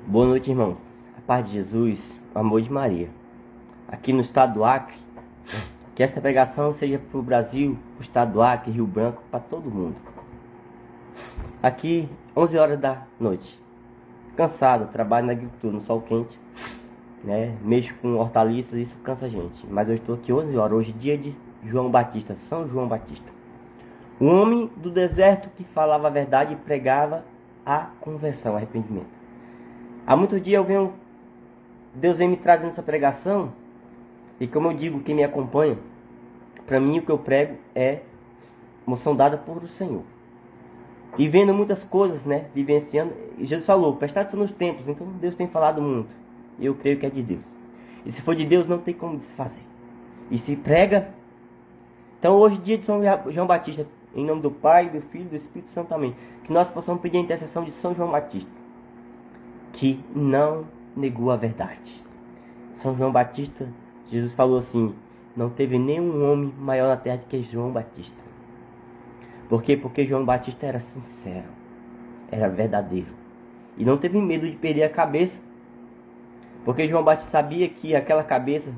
Boa noite, irmãos. A paz de Jesus, o amor de Maria. Aqui no estado do Acre, que esta pregação seja para o Brasil, para o estado do Acre, Rio Branco, para todo mundo. Aqui, 11 horas da noite. Cansado, trabalho na agricultura, no sol quente, né? Mexo com hortaliças, isso cansa a gente. Mas eu estou aqui 11 horas, hoje dia de João Batista, São João Batista. O homem do deserto que falava a verdade e pregava a conversão, arrependimento. Há muitos dias Deus vem me trazendo essa pregação, e como eu digo, quem me acompanha, para mim o que eu prego é moção dada por o Senhor. E vendo muitas coisas, né, vivenciando, e Jesus falou, prestar atenção nos tempos, então Deus tem falado muito, e eu creio que é de Deus. E se for de Deus, não tem como desfazer. E se prega, então hoje dia de São João Batista, em nome do Pai, do Filho e do Espírito Santo também, que nós possamos pedir a intercessão de São João Batista, que não negou a verdade. São João Batista, Jesus falou assim, não teve nenhum homem maior na terra do que João Batista. Por quê? Porque João Batista era sincero, era verdadeiro, e não teve medo de perder a cabeça, porque João Batista sabia que aquela cabeça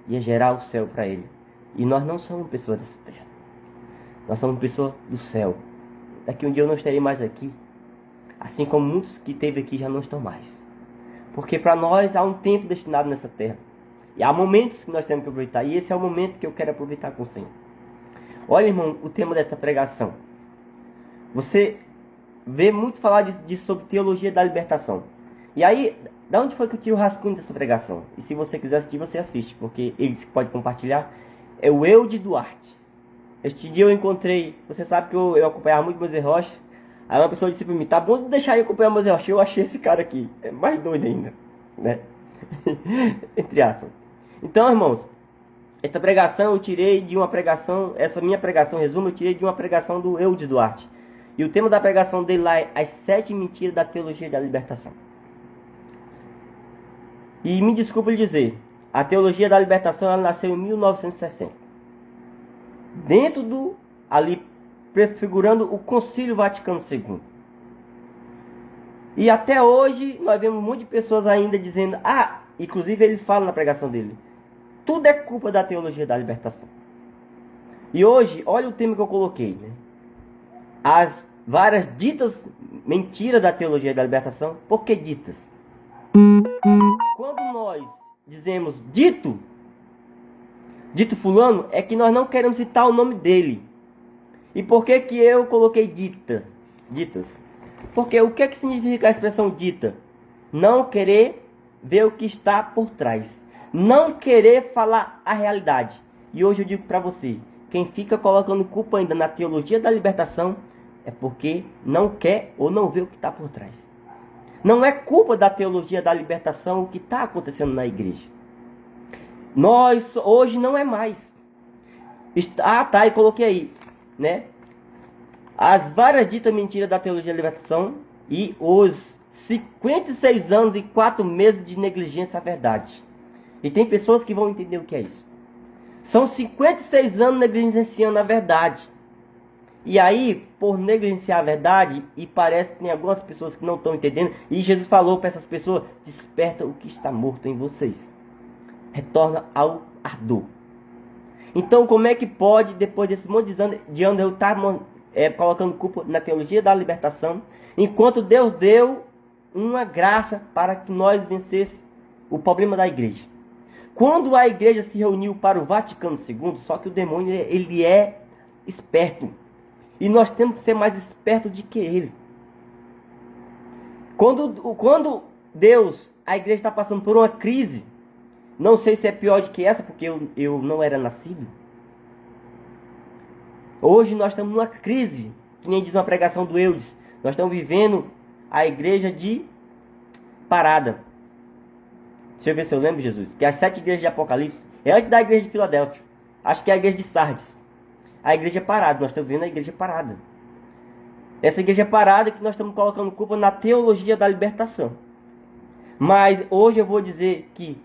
ia gerar o céu para ele. E nós não somos pessoas dessa terra, nós somos pessoas do céu. Daqui um dia eu não estarei mais aqui, assim como muitos que esteve aqui já não estão mais. Porque para nós há um tempo destinado nessa terra. E há momentos que nós temos que aproveitar. E esse é o momento que eu quero aproveitar com o Senhor. Olha, irmão, o tema desta pregação. Você vê muito falar sobre teologia da libertação. E aí, da onde foi que eu tiro o rascunho dessa pregação? E se você quiser assistir, você assiste. Porque ele disse que pode compartilhar. É o Eude Duarte. Este dia eu encontrei... Você sabe que eu acompanhava muito Moisés Rocha. Aí uma pessoa disse para mim, tá bom deixar eu acompanhar Moisés Rocha. Eu achei esse cara aqui. É mais doido ainda, né? Entre aspas. Então, irmãos, esta pregação eu tirei de uma pregação, essa minha pregação, resumo, eu tirei de uma pregação do Eude Duarte. E o tema da pregação dele lá é As 7 Mentiras da Teologia da Libertação. E me desculpe lhe dizer, a Teologia da Libertação ela nasceu em 1960. Dentro ali prefigurando o Concílio Vaticano II. E até hoje nós vemos um monte de pessoas ainda dizendo, inclusive ele fala na pregação dele, tudo é culpa da teologia da libertação. E hoje, olha o tema que eu coloquei, né? As várias ditas mentiras da teologia da libertação. Por que ditas? Quando nós dizemos dito fulano, é que nós não queremos citar o nome dele. E por que que eu coloquei ditas? Porque o que é que significa a expressão dita? Não querer ver o que está por trás. Não querer falar a realidade. E hoje eu digo para você, quem fica colocando culpa ainda na teologia da libertação é porque não quer ou não vê o que está por trás. Não é culpa da teologia da libertação o que está acontecendo na igreja. Nós, hoje não é mais. E coloquei aí, né? As várias ditas mentiras da teologia da libertação e os 56 anos e 4 meses de negligência à verdade. E tem pessoas que vão entender o que é isso. São 56 anos negligenciando a verdade. E aí, por negligenciar a verdade, e parece que tem algumas pessoas que não estão entendendo, e Jesus falou para essas pessoas, desperta o que está morto em vocês. Retorna ao ardor. Então, como é que pode, depois desse monte de anos eu estar colocando culpa na teologia da libertação, enquanto Deus deu uma graça para que nós vencêssemos o problema da igreja. Quando a igreja se reuniu para o Vaticano II, só que o demônio ele é esperto. E nós temos que ser mais espertos do que ele. Quando a igreja está passando por uma crise, não sei se é pior do que essa, porque eu não era nascido. Hoje nós estamos numa crise, que nem diz uma pregação do Eudes. Nós estamos vivendo a igreja de parada. Deixa eu ver se eu lembro, Jesus. Que as 7 igrejas de Apocalipse é antes da igreja de Filadélfia. Acho que é a igreja de Sardes. A igreja parada. Nós estamos vendo a igreja parada. Essa igreja parada que nós estamos colocando culpa na teologia da libertação. Mas hoje eu vou dizer que,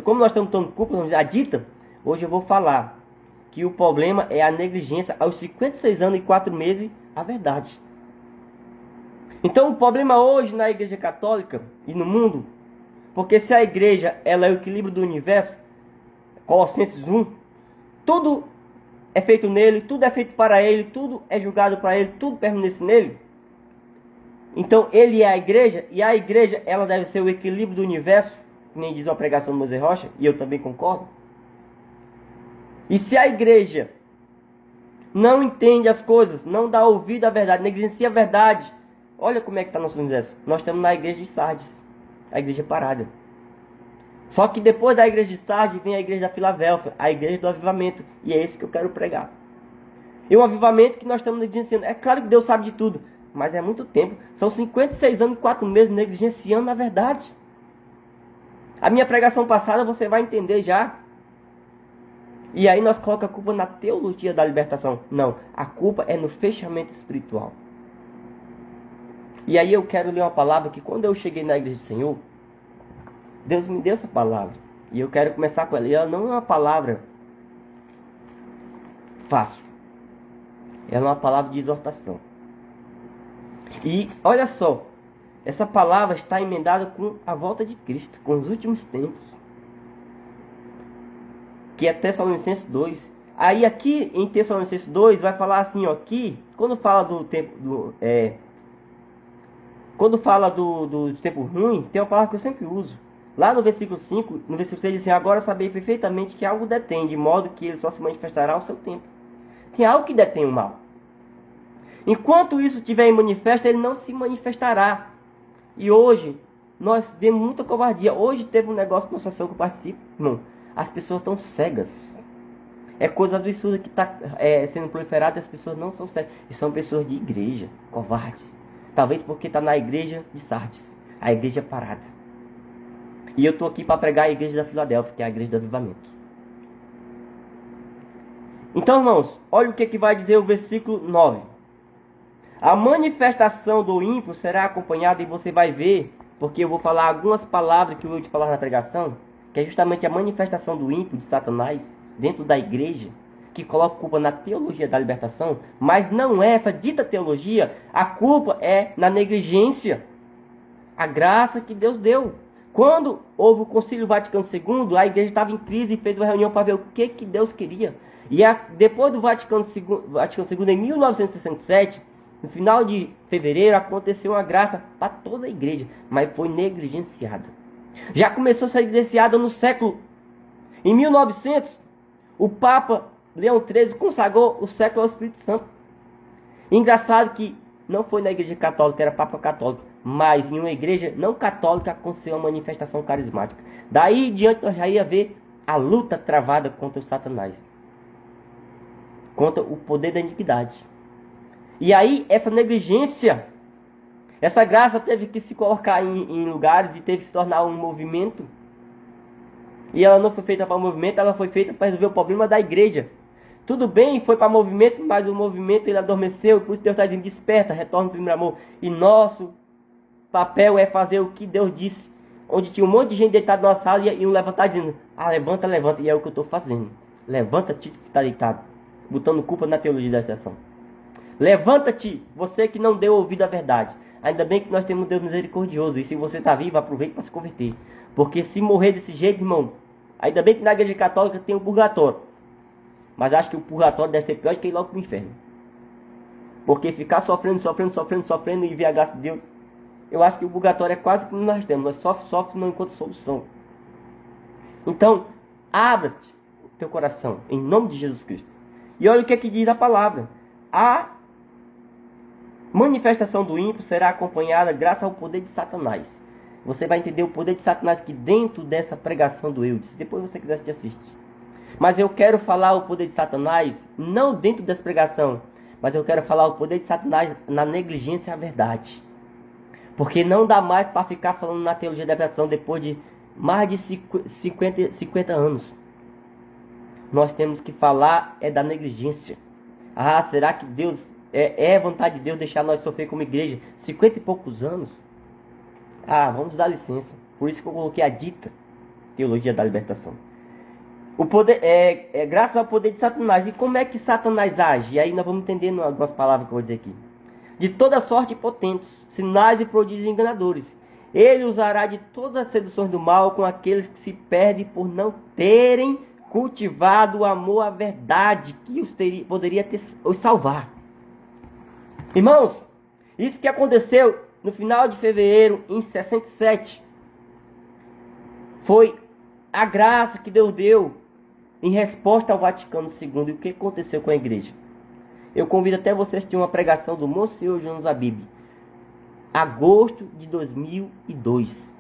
como nós estamos dando culpa, a dita, hoje eu vou falar que o problema é a negligência aos 56 anos e 4 meses, a verdade. Então o problema hoje na Igreja Católica e no mundo, porque se a Igreja ela é o equilíbrio do universo, Colossenses 1, tudo é feito nele, tudo é feito para ele, tudo é julgado para ele, tudo permanece nele. Então ele é a Igreja, e a Igreja ela deve ser o equilíbrio do universo, que nem diz a pregação do Moisés Rocha, e eu também concordo. E se a Igreja não entende as coisas, não dá ouvido à verdade, negligencia a verdade, olha como é que está nosso universo. Nós estamos na Igreja de Sardes, a Igreja parada. Só que depois da Igreja de Sardes vem a Igreja da Filadélfia, a Igreja do Avivamento, e é esse que eu quero pregar. E um avivamento que nós estamos negligenciando. É claro que Deus sabe de tudo, mas é muito tempo. São 56 anos e 4 meses negligenciando a verdade. A minha pregação passada você vai entender já. E aí nós colocamos a culpa na teologia da libertação. Não, a culpa é no fechamento espiritual. E aí eu quero ler uma palavra que quando eu cheguei na Igreja do Senhor, Deus me deu essa palavra. E eu quero começar com ela. E ela não é uma palavra fácil. Ela é uma palavra de exortação. E olha só, essa palavra está emendada com a volta de Cristo, com os últimos tempos. Que é Tessalonicenses 2. Aí aqui em Tessalonicenses 2 vai falar assim, ó, aqui, quando fala do tempo do tempo ruim, tem uma palavra que eu sempre uso. Lá no versículo 5, no versículo 6 diz assim: agora sabei perfeitamente que algo detém, de modo que ele só se manifestará ao seu tempo. Tem algo que detém o mal. Enquanto isso estiver em manifesto, ele não se manifestará. E hoje, nós vemos muita covardia. Hoje teve um negócio na associação que eu participo, irmão. As pessoas estão cegas. É coisa absurda que está sendo proliferada, as pessoas não são cegas. E são pessoas de igreja, covardes. Talvez porque está na igreja de Sardes, a igreja parada. E eu estou aqui para pregar a igreja da Filadélfia, que é a igreja do avivamento. Então, irmãos, olha o que vai dizer o versículo 9. A manifestação do ímpio será acompanhada, e você vai ver, porque eu vou falar algumas palavras que eu vou te falar na pregação, que é justamente a manifestação do ímpio, de Satanás, dentro da igreja, que coloca culpa na teologia da libertação, mas não é essa dita teologia, a culpa é na negligência, a graça que Deus deu. Quando houve o Concílio Vaticano II, a igreja estava em crise e fez uma reunião para ver o que Deus queria. E depois do Vaticano II, em 1967, no final de fevereiro, aconteceu uma graça para toda a igreja, mas foi negligenciada. Já começou a ser negligenciada no século. Em 1900, o Papa Leão XIII consagrou o século ao Espírito Santo. Engraçado que não foi na igreja católica, era Papa católico, mas em uma igreja não católica aconteceu uma manifestação carismática. Daí em diante nós já ia ver a luta travada contra o Satanás, contra o poder da iniquidade. E aí essa negligência, essa graça teve que se colocar em lugares e teve que se tornar um movimento. E ela não foi feita para o movimento, ela foi feita para resolver o problema da igreja. Tudo bem, foi para movimento, mas o movimento ele adormeceu, e por isso Deus está dizendo: desperta, retorna ao primeiro amor. E nosso papel é fazer o que Deus disse. Onde tinha um monte de gente deitada numa sala e iam levantar dizendo: ah, levanta, levanta. E é o que eu estou fazendo. Levanta-te que está deitado, botando culpa na teologia da criação. Levanta-te, você que não deu ouvido à verdade. Ainda bem que nós temos um Deus misericordioso. E se você está vivo, aproveite para se converter. Porque se morrer desse jeito, irmão, ainda bem que na igreja católica tem o purgatório. Mas acho que o purgatório deve ser pior do que ir logo para o inferno. Porque ficar sofrendo e ver a graça de Deus, eu acho que o purgatório é quase como nós temos. Nós sofre, não encontra solução. Então, abra-te o teu coração, em nome de Jesus Cristo. E olha o que diz a palavra. A manifestação do ímpio será acompanhada graças ao poder de Satanás. Você vai entender o poder de Satanás aqui dentro dessa pregação do Eudes. Depois você quiser se assistir. Mas eu quero falar o poder de Satanás não dentro dessa pregação, mas eu quero falar o poder de Satanás na negligência à verdade. Porque não dá mais para ficar falando na teologia da libertação depois de mais de 50 anos. Nós temos que falar da negligência. Ah, será que Deus é vontade de Deus deixar nós sofrer como igreja 50 e poucos anos? Ah, vamos dar licença. Por isso que eu coloquei a dita teologia da libertação. O poder graças ao poder de Satanás. E como é que Satanás age? E aí nós vamos entender algumas palavras que eu vou dizer aqui. de toda sorte potentes, sinais e prodígios enganadores. Ele usará de todas as seduções do mal com aqueles que se perdem por não terem cultivado o amor à verdade que poderia os salvar. Irmãos, isso que aconteceu no final de fevereiro, em 67, foi a graça que Deus deu em resposta ao Vaticano II. E o que aconteceu com a igreja? Eu convido até você a assistir uma pregação do Monsenhor João Zabib, agosto de 2002,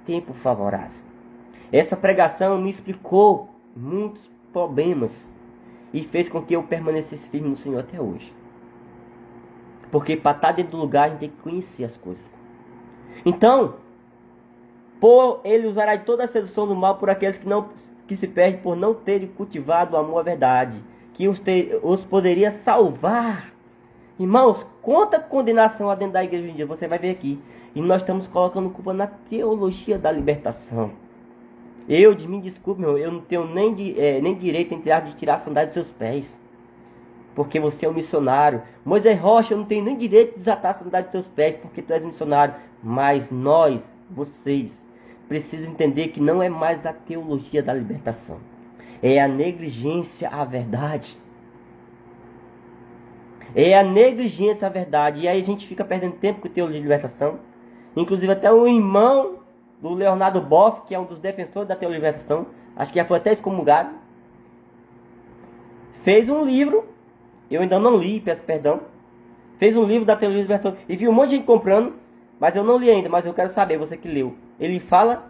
tempo favorável. Essa pregação me explicou muitos problemas e fez com que eu permanecesse firme no Senhor até hoje. Porque para estar dentro do lugar a gente tem que conhecer as coisas. Então, ele usará de toda a sedução do mal por aqueles que se perdem por não terem cultivado o amor à verdade, que os poderia salvar. Irmãos, quanta condenação há dentro da igreja hoje em dia, você vai ver aqui. E nós estamos colocando culpa na teologia da libertação. Me desculpe, meu, eu não tenho nem direito, entre aspas, de tirar a sandália dos seus pés. Porque você é um missionário. Moisés Rocha, eu não tenho nem direito de desatar a sandália dos seus pés, porque tu és um missionário. Mas vocês, precisam entender que não é mais a teologia da libertação. É a negligência à verdade. É a negligência à verdade. E aí a gente fica perdendo tempo com a teologia de libertação. Inclusive até o irmão do Leonardo Boff, que é um dos defensores da teologia de libertação, acho que já foi até excomungado, fez um livro, eu ainda não li, peço perdão, fez um livro da teologia de libertação, e vi um monte de gente comprando, mas eu não li ainda, mas eu quero saber, você que leu. Ele fala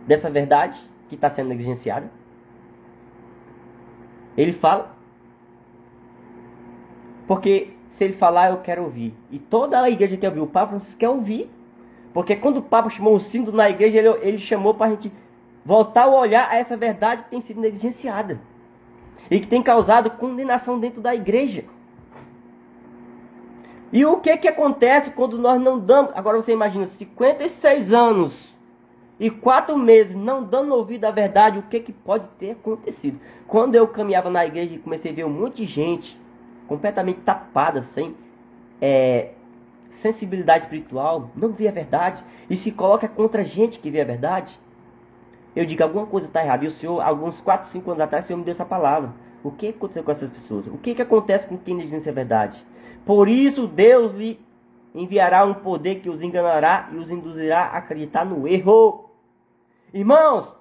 dessa verdade que está sendo negligenciada. Ele fala. Porque se ele falar, eu quero ouvir. E toda a igreja quer ouvir. O Papa Francisco quer ouvir. Porque quando o Papa chamou o sínodo na igreja, ele chamou para a gente voltar o olhar a essa verdade que tem sido negligenciada. E que tem causado condenação dentro da igreja. E o que acontece quando nós não damos... Agora você imagina, 56 anos e 4 meses não dando ouvido à verdade, o que pode ter acontecido? Quando eu caminhava na igreja e comecei a ver um monte de gente completamente tapada, sem sensibilidade espiritual, não vê a verdade e se coloca contra a gente que vê a verdade, eu digo, alguma coisa está errada. E o Senhor, alguns 4, 5 anos atrás, o Senhor me deu essa palavra. O que aconteceu com essas pessoas? O que acontece com quem negligencia a verdade? Por isso Deus lhe enviará um poder que os enganará e os induzirá a acreditar no erro. Irmãos,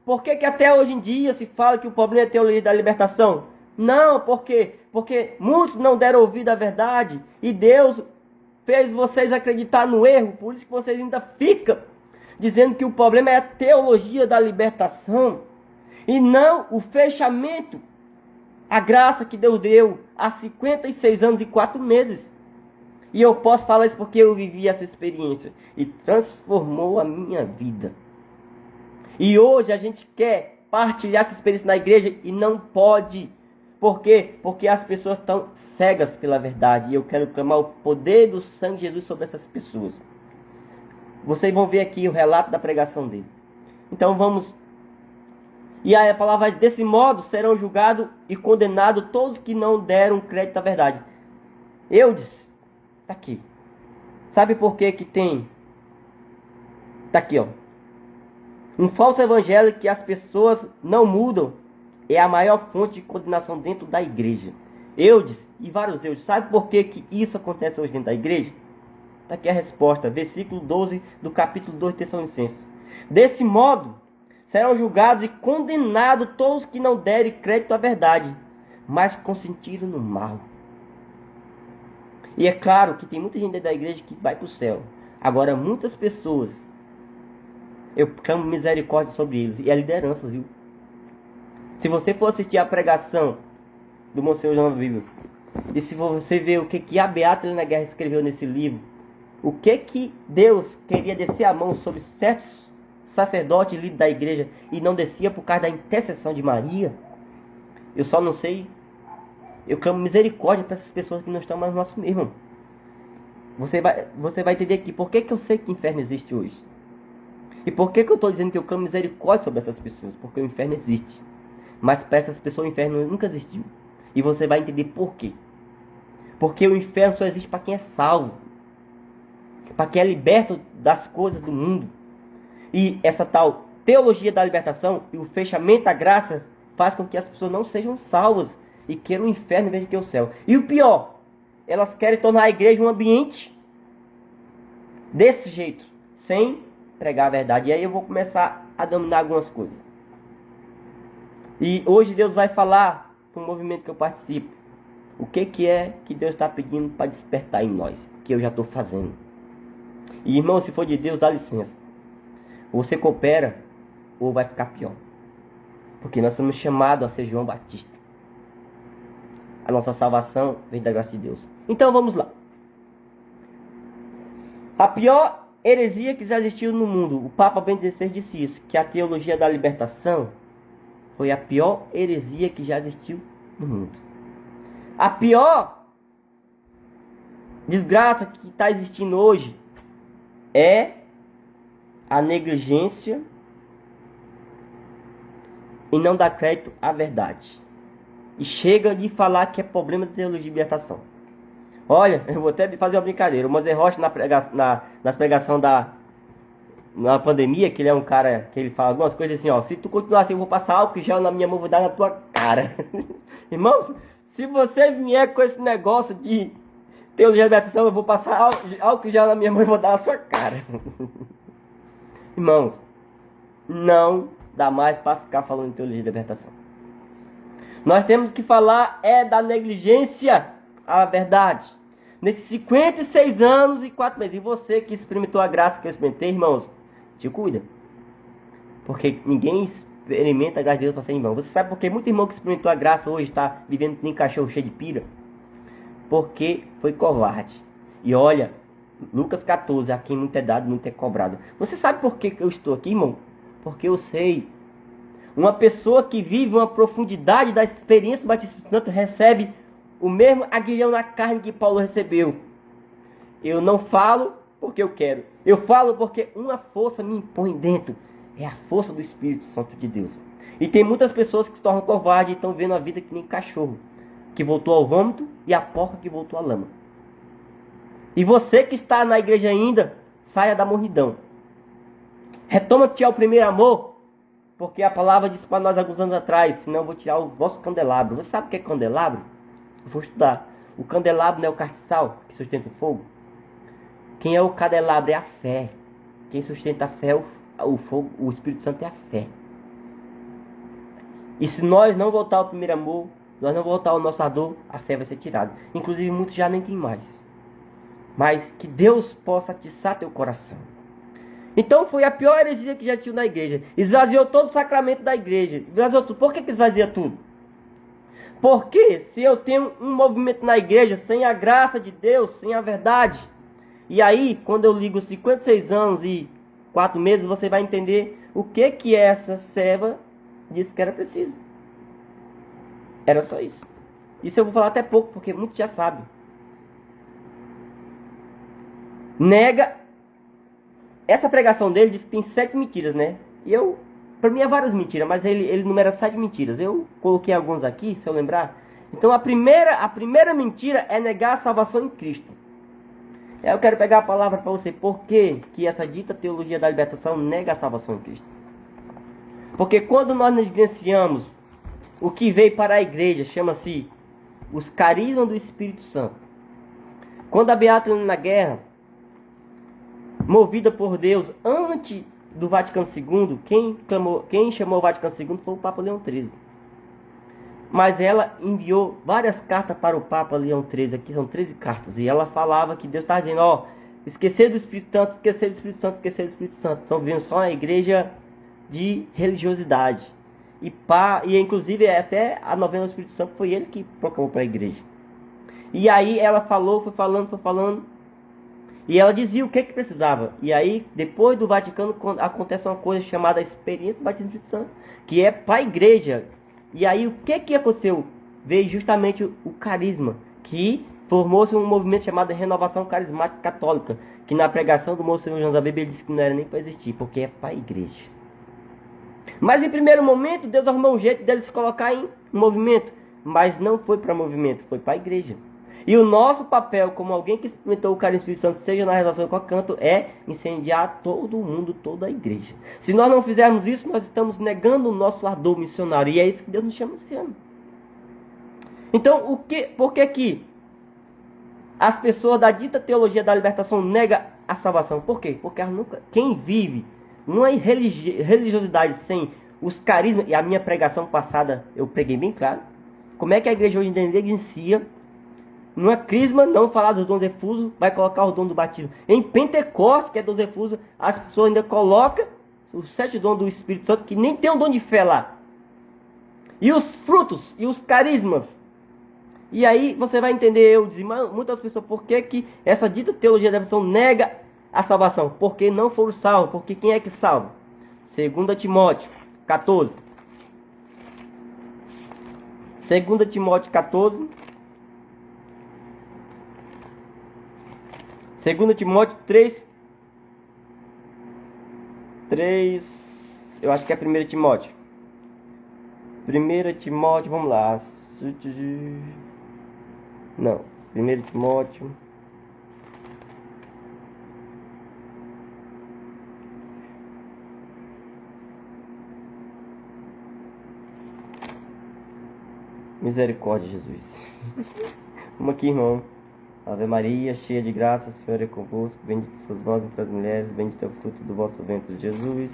por que até hoje em dia se fala que o problema é a teologia da libertação? Não, por quê? Porque muitos não deram ouvido à verdade e Deus fez vocês acreditar no erro. Por isso que vocês ainda ficam dizendo que o problema é a teologia da libertação e não o fechamento, a graça que Deus deu há 56 anos e 4 meses. E eu posso falar isso porque eu vivi essa experiência e transformou a minha vida. E hoje a gente quer partilhar essa experiência na igreja e não pode. Por quê? Porque as pessoas estão cegas pela verdade. E eu quero clamar o poder do sangue de Jesus sobre essas pessoas. Vocês vão ver aqui o relato da pregação dele. Então vamos. E aí a palavra diz, desse modo serão julgados e condenados todos que não deram crédito à verdade. Eu disse, tá aqui. Sabe por que tem? Tá aqui, ó. Um falso evangelho que as pessoas não mudam é a maior fonte de condenação dentro da igreja. Eudes e vários Eudes. Sabe por que isso acontece hoje dentro da igreja? Está aqui a resposta. Versículo 12 do capítulo 2 de Tessalonicenses. Desse modo, serão julgados e condenados todos que não derem crédito à verdade, mas consentiram no mal. E é claro que tem muita gente dentro da igreja que vai para o céu. Agora, muitas pessoas, eu clamo misericórdia sobre eles. E a liderança, viu? Se você for assistir a pregação do Monsenhor João Bíblia, e se você ver o que a Beata Helena Guerra escreveu nesse livro, o que Deus queria descer a mão sobre certos sacerdotes e líderes da igreja e não descia por causa da intercessão de Maria, eu só não sei. Eu clamo misericórdia para essas pessoas que não estão mais no nosso meio. Você vai entender aqui por que eu sei que o inferno existe hoje. E por que eu estou dizendo que eu clamo misericórdia sobre essas pessoas? Porque o inferno existe. Mas para essas pessoas o inferno nunca existiu. E você vai entender por quê. Porque o inferno só existe para quem é salvo, para quem é liberto das coisas do mundo. E essa tal teologia da libertação e o fechamento da graça faz com que as pessoas não sejam salvas e queiram o inferno em vez de que o céu. E o pior, elas querem tornar a igreja um ambiente desse jeito, sem pregar a verdade. E aí eu vou começar a dominar algumas coisas. E hoje Deus vai falar para o movimento que eu participo. O que é que Deus está pedindo para despertar em nós, que eu já estou fazendo. E irmão, se for de Deus, dá licença. Ou você coopera, ou vai ficar pior. Porque nós somos chamados a ser João Batista. A nossa salvação vem da graça de Deus. Então vamos lá. A pior heresia que já existiu no mundo, o Papa Bento XVI disse isso, que a teologia da libertação foi a pior heresia que já existiu no mundo. A pior desgraça que está existindo hoje é a negligência e não dar crédito à verdade. E chega de falar que é problema de teologia de libertação. Olha, eu vou até fazer uma brincadeira. O Moisés Rocha, nas pregações na pandemia, que ele é um cara que ele fala algumas coisas assim, ó. Se tu continuar assim, eu vou passar álcool gel na minha mão, vou dar na tua cara. Irmãos, se você vier com esse negócio de teologia de libertação, eu vou passar álcool gel na minha mão e vou dar na sua cara. Irmãos, não dá mais para ficar falando de teologia de libertação. Nós temos que falar da negligência à verdade. Nesses 56 anos e 4 meses. E você que experimentou a graça que eu experimentei, irmãos, te cuida. Porque ninguém experimenta a graça de Deus para ser irmão. Você sabe por que muito irmão que experimentou a graça hoje está vivendo nem cachorro cheio de pira? Porque foi covarde. E olha, Lucas 14, a quem muito é dado, muito é cobrado. Você sabe por que eu estou aqui, irmão? Porque eu sei. Uma pessoa que vive uma profundidade da experiência do batismo do Espírito Santo recebe o mesmo aguilhão na carne que Paulo recebeu. Eu não falo porque eu quero. Eu falo porque uma força me impõe dentro. É a força do Espírito Santo de Deus. E tem muitas pessoas que se tornam covardes e estão vendo a vida que nem cachorro, que voltou ao vômito, e a porca que voltou à lama. E você que está na igreja ainda, saia da morridão. Retoma-te ao primeiro amor, porque a palavra disse para nós alguns anos atrás, senão eu vou tirar o vosso candelabro. Você sabe o que é candelabro? Eu vou estudar. O candelabro não é o castiçal que sustenta o fogo? Quem é o candelabro é a fé. Quem sustenta a fé, o fogo, o Espírito Santo é a fé. E se nós não voltar ao primeiro amor, nós não voltar ao nosso ardor, a fé vai ser tirada. Inclusive muitos já nem tem mais. Mas que Deus possa atiçar teu coração. Então foi a pior heresia que já existiu na igreja. Esvaziou todo o sacramento da igreja. Esvaziou tudo. Por que esvazia tudo? Porque se eu tenho um movimento na igreja sem a graça de Deus, sem a verdade, e aí quando eu ligo 56 anos e 4 meses, você vai entender o que essa serva disse que era preciso. Era só isso. Isso eu vou falar até pouco, porque muitos já sabem. Nega. Essa pregação dele diz que tem 7 mentiras, né? E para mim é várias mentiras, mas ele numera 7 mentiras. Eu coloquei alguns aqui, se eu lembrar. Então a primeira mentira é negar a salvação em Cristo. Eu quero pegar a palavra para você. Por que essa dita teologia da libertação nega a salvação em Cristo? Porque quando nós negligenciamos o que veio para a igreja, chama-se os carismas do Espírito Santo. Quando a Beata na guerra, movida por Deus, antes do Vaticano II, quem chamou o Vaticano II foi o Papa Leão XIII. Mas ela enviou várias cartas para o Papa Leão XIII, aqui são 13 cartas, e ela falava que Deus estava dizendo, ó, esquecer do Espírito Santo, esquecer do Espírito Santo, esquecer do Espírito Santo. Estão vivendo só uma igreja de religiosidade. E inclusive até a novena do Espírito Santo foi ele que proclamou para a igreja. E aí ela falou, foi falando. E ela dizia o que precisava. E aí, depois do Vaticano, acontece uma coisa chamada experiência do batismo do Espírito Santo, que é para a igreja. E aí, o que aconteceu? Veio justamente o carisma, que formou-se um movimento chamado Renovação Carismática Católica, que na pregação do Monsenhor João da Bíblia ele disse que não era nem para existir, porque é para a igreja. Mas em primeiro momento, Deus arrumou um jeito dele se colocar em movimento. Mas não foi para movimento, foi para a igreja. E o nosso papel, como alguém que experimentou o carisma do Espírito Santo, seja na relação com o canto, é incendiar todo mundo, toda a igreja. Se nós não fizermos isso, nós estamos negando o nosso ardor missionário. E é isso que Deus nos chama esse ano. Então, por que as pessoas da dita teologia da libertação negam a salvação? Por quê? Porque quem vive uma religiosidade sem os carismas, e a minha pregação passada eu preguei bem claro, como é que a igreja hoje negligencia, não é crisma, não falar dos dons efusos, vai colocar o dom do batismo. Em Pentecoste, que é dons efusos, as pessoas ainda colocam os 7 dons do Espírito Santo, que nem tem um dom de fé lá. E os frutos, e os carismas. E aí você vai entender, eu dizer, muitas pessoas, por que essa dita teologia da libertação nega a salvação? Porque não foram salvos. Porque quem é que salva? 2 Timóteo 14. 2 Timóteo 14. 2 Timóteo 3, eu acho que é 1 Timóteo. 1 Timóteo, vamos lá. Não, 1 Timóteo. Misericórdia, Jesus. Vamos aqui, irmão. Ave Maria, cheia de graça, o Senhor é convosco. Bendita sois vós entre as mulheres, bendito é o fruto do vosso ventre, Jesus.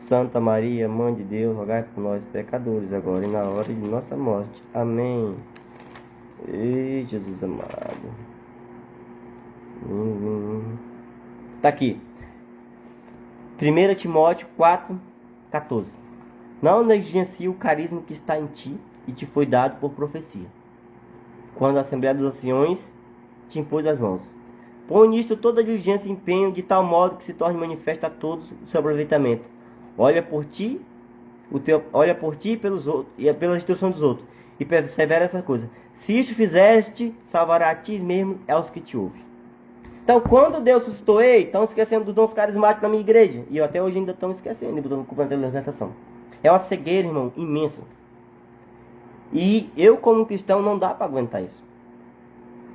Santa Maria, Mãe de Deus, rogai por nós, pecadores, agora e na hora de nossa morte. Amém. Ei, Jesus amado. Tá aqui. 1 Timóteo 4:14. Não negligencie o carisma que está em ti e te foi dado por profecia, quando a Assembleia dos Anciões te impôs as mãos. Põe nisto toda a diligência e empenho, de tal modo que se torne manifesto a todos o seu aproveitamento. Olha por ti e pelos outros, e pela instrução dos outros, e persevera essa coisa. Se isto fizeste, salvará a ti mesmo e aos que te ouvem. Então, quando Deus suscitou, estão esquecendo dos dons carismáticos na minha igreja. E até hoje ainda estão esquecendo, e botando culpa na libertação. É uma cegueira, irmão, imensa. E eu, como cristão, não dá para aguentar isso.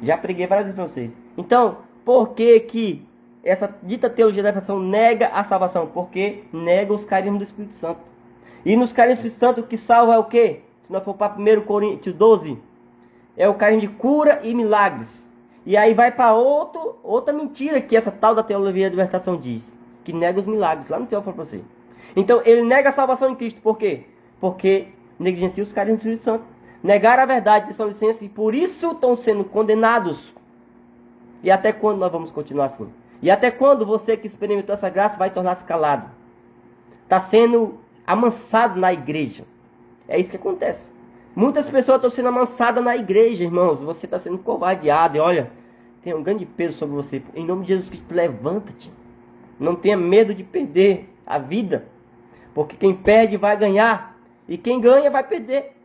Já preguei várias vezes para vocês. Então, por que essa dita teologia da libertação nega a salvação? Porque nega os carismas do Espírito Santo. E nos carismas do Espírito Santo, o que salva é o quê? Se nós for para 1 Coríntios 12, é o carisma de cura e milagres. E aí vai para outra mentira que essa tal da teologia da libertação diz. Que nega os milagres. Lá no Teófilo para você. Então, ele nega a salvação em Cristo. Por quê? Porque negligencia os carismas do Espírito Santo. Negar a verdade de São Licença e por isso estão sendo condenados. E até quando nós vamos continuar assim? E até quando você que experimentou essa graça vai tornar-se calado? Está sendo amansado na igreja. É isso que acontece. Muitas pessoas estão sendo amansadas na igreja, irmãos. Você está sendo covardeado. E olha, tem um grande peso sobre você. Em nome de Jesus Cristo, levanta-te. Não tenha medo de perder a vida. Porque quem perde vai ganhar. E quem ganha vai perder.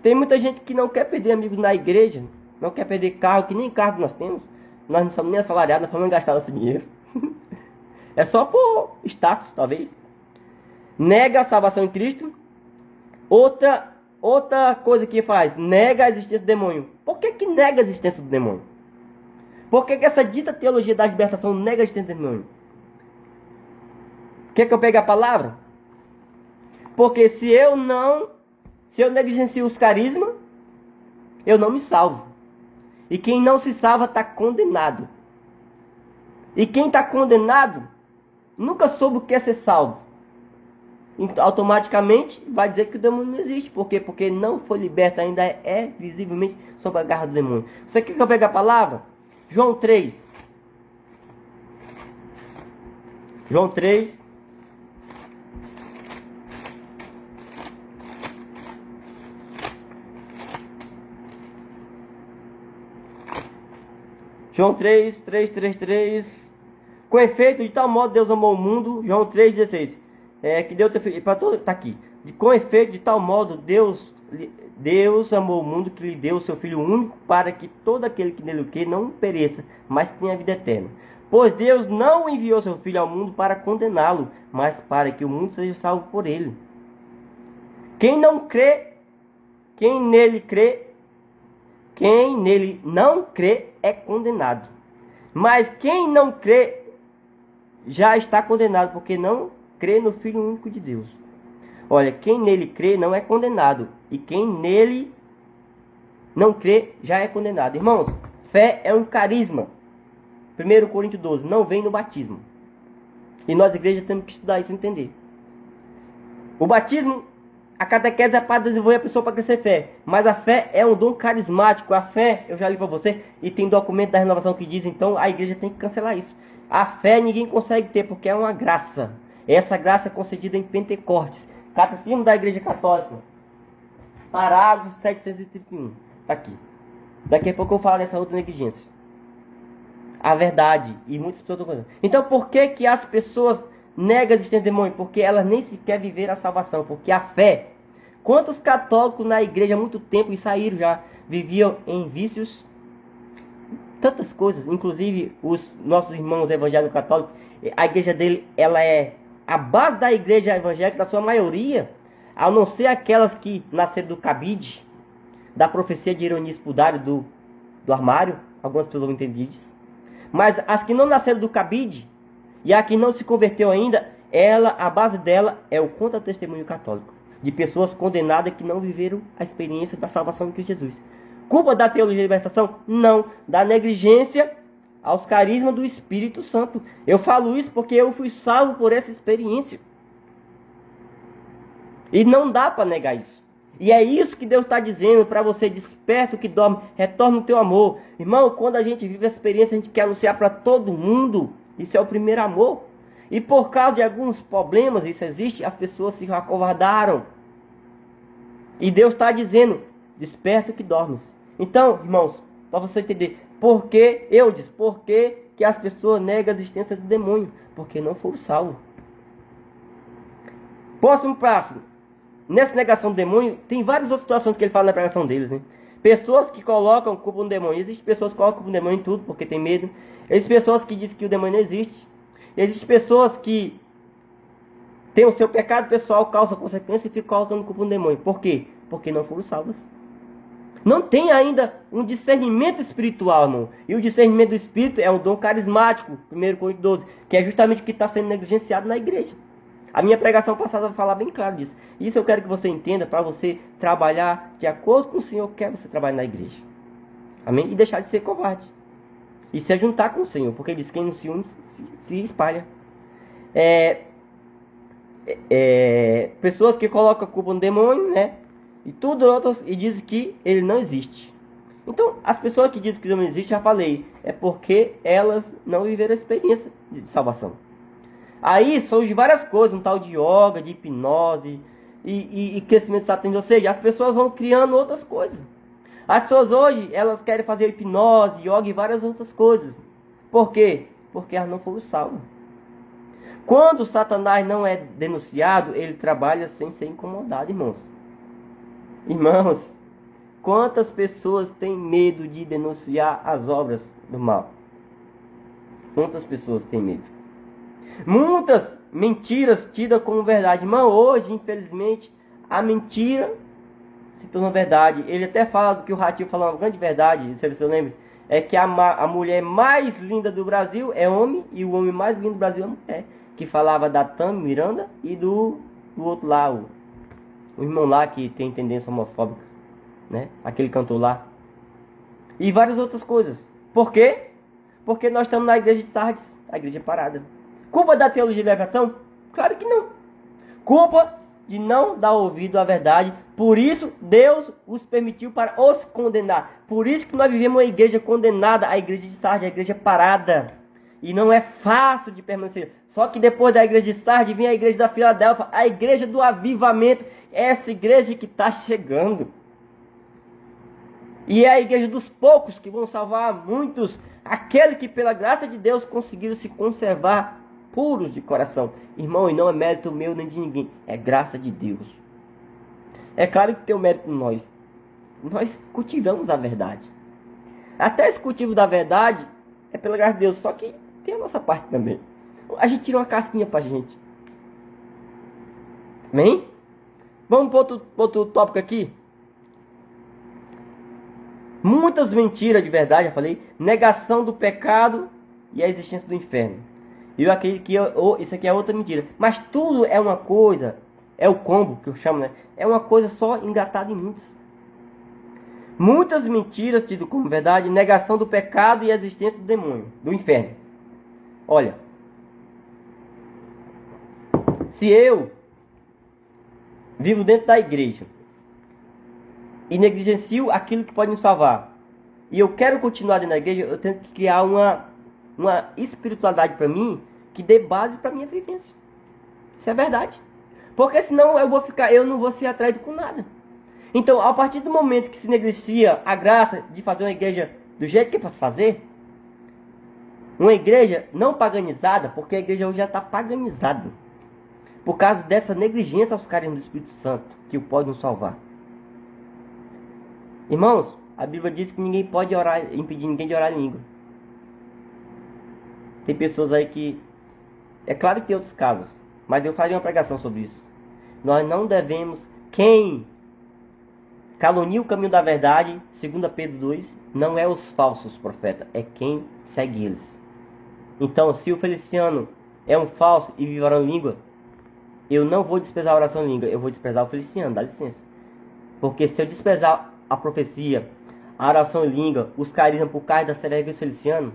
Tem muita gente que não quer perder amigos na igreja, não quer perder carro, que nem carro nós temos. Nós não somos nem assalariados, nós vamos gastar nosso dinheiro. É só por status, talvez. Nega a salvação em Cristo. Outra coisa que faz, nega a existência do demônio. Por que nega a existência do demônio? Por que essa dita teologia da libertação nega a existência do demônio? Quer que eu pegue a palavra? Porque se eu negligencio os carismas, eu não me salvo. E quem não se salva está condenado. E quem está condenado nunca soube o que é ser salvo. Então, automaticamente vai dizer que o demônio não existe. Por quê? Porque não foi liberto, ainda é visivelmente sob a garra do demônio. Você quer que eu pegue a palavra? João 3. João 3. João 3. Com efeito, de tal modo Deus amou o mundo. João 3,16. Que deu teu filho. Para todo, tá aqui. Com efeito, de tal modo Deus amou o mundo que lhe deu o seu Filho único, para que todo aquele que nele crê não pereça, mas tenha vida eterna. Pois Deus não enviou seu Filho ao mundo para condená-lo, mas para que o mundo seja salvo por ele. Quem não crê, quem nele crê, Quem nele não crê é condenado. Mas quem não crê já está condenado, porque não crê no Filho único de Deus. Olha, quem nele crê não é condenado. E quem nele não crê já é condenado. Irmãos, fé é um carisma. 1 Coríntios 12, não vem no batismo. E nós, igreja, temos que estudar isso e entender. O batismo, a catequese é para desenvolver a pessoa para crescer fé. Mas a fé é um dom carismático. A fé, eu já li para você, e tem documento da renovação que diz, então a igreja tem que cancelar isso. A fé ninguém consegue ter, porque é uma graça. Essa graça é concedida em Pentecostes. Catecismo da Igreja Católica. Parágrafo 731. Está aqui. Daqui a pouco eu falo dessa outra negligência. A verdade. E muitas pessoas estão falando. Então por que que as pessoas negam a existência do demônio? Porque elas nem sequer viveram a salvação. Porque a fé. Quantos católicos na igreja há muito tempo e saíram já? Viviam em vícios. Tantas coisas. Inclusive os nossos irmãos evangélicos católicos. A igreja dele, ela é a base da igreja evangélica, da sua maioria. A não ser aquelas que nasceram do cabide. Da profecia de Ironia Espudário do armário. Algumas pessoas vão entender isso. Mas as que não nasceram do cabide e a que não se converteu ainda, a base dela é o contra-testemunho católico. De pessoas condenadas que não viveram a experiência da salvação de Cristo Jesus. Culpa da teologia de libertação? Não. Da negligência aos carismas do Espírito Santo. Eu falo isso porque eu fui salvo por essa experiência. E não dá para negar isso. E é isso que Deus está dizendo para você: desperta o que dorme, retorna o teu amor. Irmão, quando a gente vive a experiência, a gente quer anunciar para todo mundo. Isso é o primeiro amor. E por causa de alguns problemas, isso existe, as pessoas se acovardaram. E Deus está dizendo: desperta o que dormes. Então, irmãos, para você entender, por que que as pessoas negam a existência do demônio? Porque não foram salvos. Próximo passo. Nessa negação do demônio, tem várias outras situações que ele fala na pregação deles, né? Pessoas que colocam culpa no demônio. Existem pessoas que colocam culpa no demônio em tudo, porque tem medo. Existem pessoas que dizem que o demônio não existe. Existem pessoas que têm o seu pecado pessoal, causa consequência, e ficam colocando culpa no demônio. Por quê? Porque não foram salvas. Não tem ainda um discernimento espiritual, irmão. E o discernimento do Espírito é um dom carismático, 1 Coríntios 12, que é justamente o que está sendo negligenciado na igreja. A minha pregação passada vai falar bem claro disso. Isso eu quero que você entenda para você trabalhar de acordo com o Senhor quer você trabalhar na igreja. Amém? E deixar de ser covarde. E se juntar com o Senhor, porque ele diz que quem não se une se espalha. Pessoas que colocam a culpa no demônio, né? E tudo outras, e dizem que ele não existe. Então, as pessoas que dizem que o demônio existe, já falei, é porque elas não viveram a experiência de salvação. Aí surge várias coisas, um tal de yoga, de hipnose e crescimento satânico. Ou seja, as pessoas vão criando outras coisas. As pessoas hoje, elas querem fazer hipnose, yoga e várias outras coisas. Por quê? Porque elas não foram salvas. Quando Satanás não é denunciado, ele trabalha sem ser incomodado, irmãos. Irmãos, quantas pessoas têm medo de denunciar as obras do mal? Quantas pessoas têm medo? Muitas mentiras tidas como verdade. Irmão, hoje, infelizmente, a mentira se tornou verdade. Ele até fala do que o Ratinho falou, uma grande verdade, se você lembra, é que a mulher mais linda do Brasil é homem, e o homem mais lindo do Brasil é mulher. Que falava da Tami Miranda e do outro lá, o irmão lá que tem tendência homofóbica, né? Aquele cantor lá. E várias outras coisas. Por quê? Porque nós estamos na igreja de Sardes, a igreja parada. Culpa da teologia de libertação? Claro que não. Culpa de não dar ouvido à verdade. Por isso, Deus os permitiu para os condenar. Por isso que nós vivemos uma igreja condenada, a igreja de Sardes, a igreja parada. E não é fácil de permanecer. Só que depois da igreja de Sardes, vem a igreja da Filadélfia, a igreja do avivamento. Essa igreja que está chegando. E é a igreja dos poucos que vão salvar muitos. Aquele que pela graça de Deus conseguiram se conservar puros de coração. Irmão, e não é mérito meu nem de ninguém. É graça de Deus. É claro que tem o mérito em nós. Nós cultivamos a verdade. Até esse cultivo da verdade é pela graça de Deus. Só que tem a nossa parte também. A gente tira uma casquinha pra gente. Amém? Vamos para outro tópico aqui. Muitas mentiras de verdade, já falei. Negação do pecado e a existência do inferno. E eu acredito que isso aqui é outra mentira. Mas tudo é uma coisa, é o combo que eu chamo, né? É uma coisa só engatada em muitas. Muitas mentiras tidas como verdade, negação do pecado e a existência do demônio, do inferno. Olha, se eu vivo dentro da igreja e negligencio aquilo que pode me salvar, e eu quero continuar dentro da igreja, eu tenho que criar uma espiritualidade para mim que dê base para minha vivência. Isso é verdade. Porque senão eu não vou ser atraído com nada. Então, a partir do momento que se negligencia a graça de fazer uma igreja do jeito que é para se fazer, uma igreja não paganizada, porque a igreja hoje já está paganizada, por causa dessa negligência aos carinhos do Espírito Santo, que o pode nos salvar. Irmãos, a Bíblia diz que ninguém pode orar, impedir ninguém de orar em língua. Tem pessoas aí que... É claro que tem outros casos, mas eu faria uma pregação sobre isso. Nós não devemos... Quem calunia o caminho da verdade, 2 Pedro 2, não é os falsos profetas, é quem segue eles. Então, se o Feliciano é um falso e vive orando em língua, eu não vou desprezar a oração em língua, eu vou desprezar o Feliciano, dá licença. Porque se eu desprezar a profecia, a oração em língua, os carismas por causa da severa do Feliciano,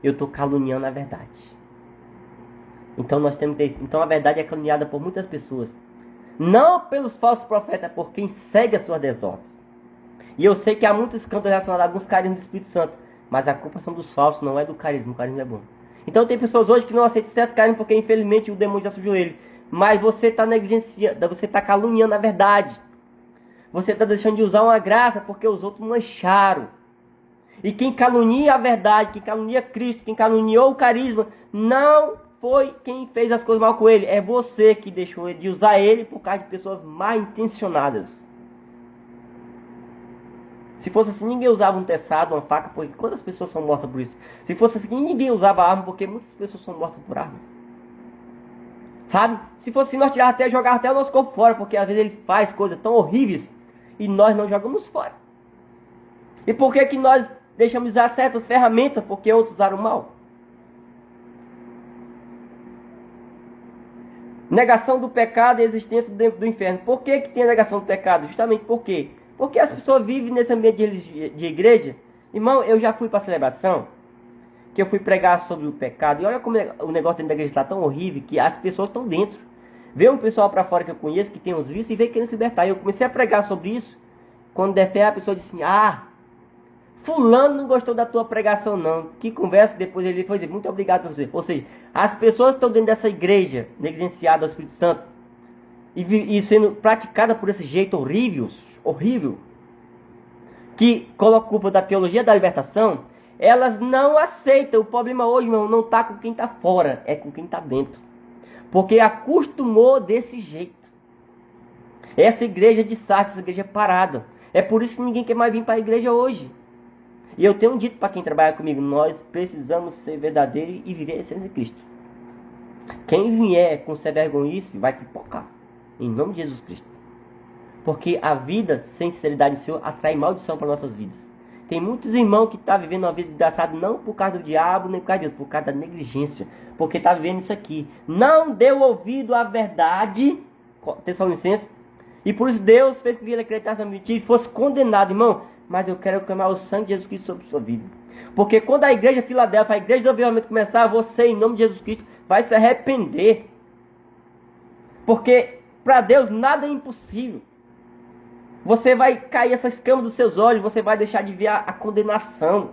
eu estou caluniando a verdade. Então nós temos que ter isso. Então a verdade é caluniada por muitas pessoas. Não pelos falsos profetas, por quem segue as suas desordens. E eu sei que há muitos cantos relacionados a alguns carismas do Espírito Santo. Mas a culpa são dos falsos, não é do carisma. O carisma é bom. Então tem pessoas hoje que não aceitam certos carismas porque infelizmente o demônio já sujou ele. Mas você está negligenciando, você está caluniando a verdade. Você está deixando de usar uma graça porque os outros mancharam. E quem calunia a verdade, quem calunia Cristo, quem caluniou o carisma, não foi quem fez as coisas mal com ele. É você que deixou de usar ele por causa de pessoas mal intencionadas. Se fosse assim, ninguém usava um teçado, uma faca, porque quantas pessoas são mortas por isso? Se fosse assim, ninguém usava arma, porque muitas pessoas são mortas por armas. Sabe? Se fosse assim, nós tirávamos até, jogávamos até o nosso corpo fora, porque às vezes ele faz coisas tão horríveis e nós não jogamos fora. E por que que nós deixamos de usar certas ferramentas porque outros usaram mal? Negação do pecado e existência dentro do inferno. Por que que tem a negação do pecado? Justamente por quê? Porque as pessoas vivem nesse ambiente de igreja. Irmão, eu já fui para a celebração, que eu fui pregar sobre o pecado. E olha como o negócio dentro da igreja está tão horrível, que as pessoas estão dentro. Vê um pessoal para fora que eu conheço, que tem uns vícios, e vem querendo se libertar. E eu comecei a pregar sobre isso. Quando der fé, a pessoa disse assim, fulano não gostou da tua pregação não. Que conversa, depois ele foi dizer, muito obrigado por você. Ou seja, as pessoas que estão dentro dessa igreja, negligenciada ao Espírito Santo, e sendo praticada por esse jeito horrível, que coloca a culpa da teologia da libertação, elas não aceitam. O problema hoje, irmão, não está com quem está fora, é com quem está dentro. Porque acostumou desse jeito. Essa igreja de Sardes, essa igreja parada. É por isso que ninguém quer mais vir para a igreja hoje. E eu tenho dito para quem trabalha comigo, nós precisamos ser verdadeiros e viver a essência de Cristo. Quem vier com ser vergonhice vai pipocar. Em nome de Jesus Cristo. Porque a vida sem sinceridade em Senhor atrai maldição para nossas vidas. Tem muitos irmãos que estão vivendo uma vida desgraçada não por causa do diabo, nem por causa de Deus, por causa da negligência. Porque está vivendo isso aqui. Não deu ouvido à verdade. Tessalonicenses. E por isso Deus fez com que ele acreditasse na mentira e fosse condenado, irmão. Mas eu quero clamar o sangue de Jesus Cristo sobre a sua vida. Porque quando a igreja Filadélfia, a igreja do avivamento começar, você, em nome de Jesus Cristo, vai se arrepender. Porque para Deus nada é impossível. Você vai cair essa escama dos seus olhos, você vai deixar de ver a condenação.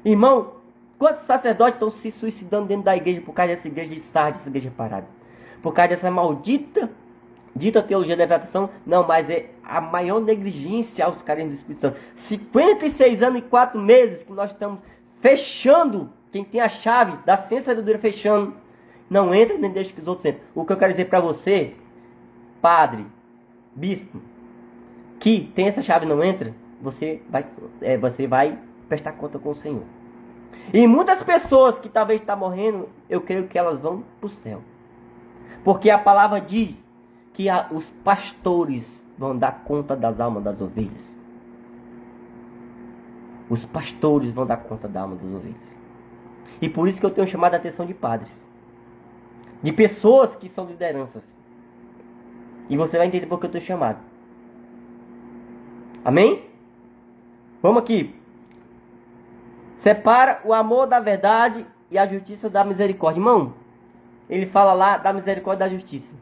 Irmão, quantos sacerdotes estão se suicidando dentro da igreja por causa dessa igreja de Sardes, dessa igreja parada? Por causa dessa maldita teologia da libertação? Não, mas é a maior negligência aos carinhos do Espírito Santo. 56 anos e 4 meses que nós estamos fechando, quem tem a chave da ciência da sabedoria fechando, não entra nem deixa que os outros entrem. O que eu quero dizer para você, padre, bispo, que tem essa chave e não entra, você vai prestar conta com o Senhor. E muitas pessoas que talvez estão morrendo, eu creio que elas vão para o céu. Porque a palavra diz que os pastores vão dar conta das almas das ovelhas. Os pastores vão dar conta da alma das ovelhas. E por isso que eu tenho chamado a atenção de padres, de pessoas que são lideranças. E você vai entender por que eu tenho chamado. Amém? Vamos aqui. Separa o amor da verdade e a justiça da misericórdia. Irmão, ele fala lá da misericórdia e da justiça.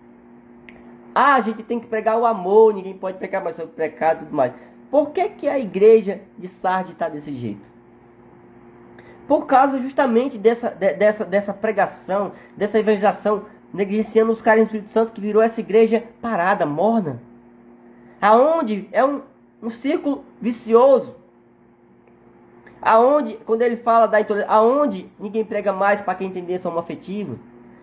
A gente tem que pregar o amor, ninguém pode pregar mais sobre o pecado e tudo mais. Por que a igreja de Sardes está desse jeito? Por causa justamente dessa pregação, dessa evangelização, negligenciando os caras do Espírito Santo, que virou essa igreja parada, morna. Aonde é um círculo vicioso. Aonde, quando ele fala da intolerância, aonde ninguém prega mais para quem tem tendência homoafetiva.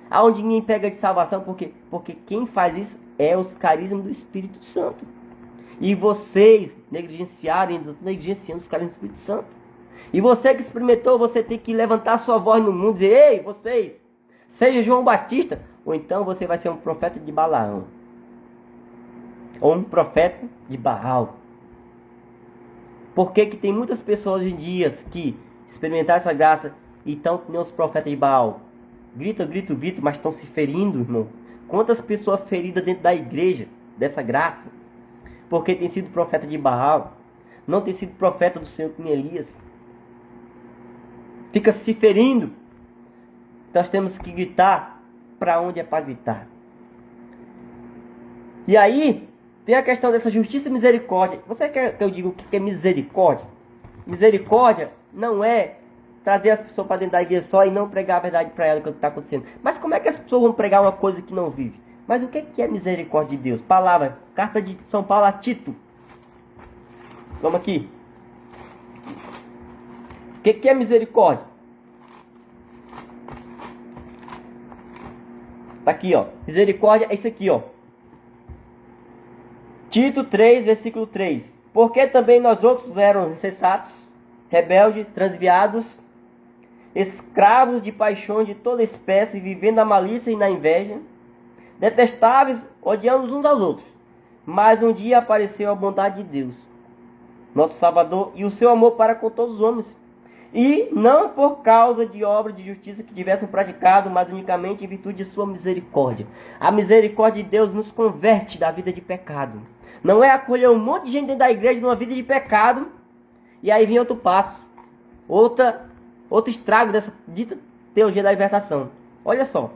Aonde ninguém pega de salvação, porque quem faz isso é os carismas do Espírito Santo. E vocês negligenciando os carismas do Espírito Santo. E você que experimentou, você tem que levantar sua voz no mundo e dizer: ei, vocês, seja João Batista, ou então você vai ser um profeta de Balaão. Ou um profeta de Baal. Por que tem muitas pessoas hoje em dia que experimentaram essa graça e estão que nem os profetas de Baal? Grita, mas estão se ferindo, irmão. Quantas pessoas feridas dentro da igreja, dessa graça? Porque tem sido profeta de Baal. Não tem sido profeta do Senhor como Elias. Fica se ferindo. Nós temos que gritar para onde é para gritar. E aí, tem a questão dessa justiça e misericórdia. Você quer que eu diga o que é misericórdia? Misericórdia não é trazer as pessoas para dentro da igreja só e não pregar a verdade para elas, o que está acontecendo. Mas como é que as pessoas vão pregar uma coisa que não vive? Mas o que é misericórdia de Deus? Palavra, carta de São Paulo a Tito. Vamos aqui. O que é misericórdia? Tá aqui, ó. Misericórdia é isso aqui, ó. Tito 3, versículo 3. Porque também nós outros éramos insensatos, rebeldes, transviados, escravos de paixões de toda espécie, vivendo na malícia e na inveja, detestáveis, odiando uns aos outros. Mas um dia apareceu a bondade de Deus, nosso Salvador, e o seu amor para com todos os homens. E não por causa de obras de justiça que tivessem praticado, mas unicamente em virtude de sua misericórdia. A misericórdia de Deus nos converte da vida de pecado. Não é acolher um monte de gente dentro da igreja numa vida de pecado, e aí vem outro passo. Outro estrago dessa dita teologia da libertação. Olha só.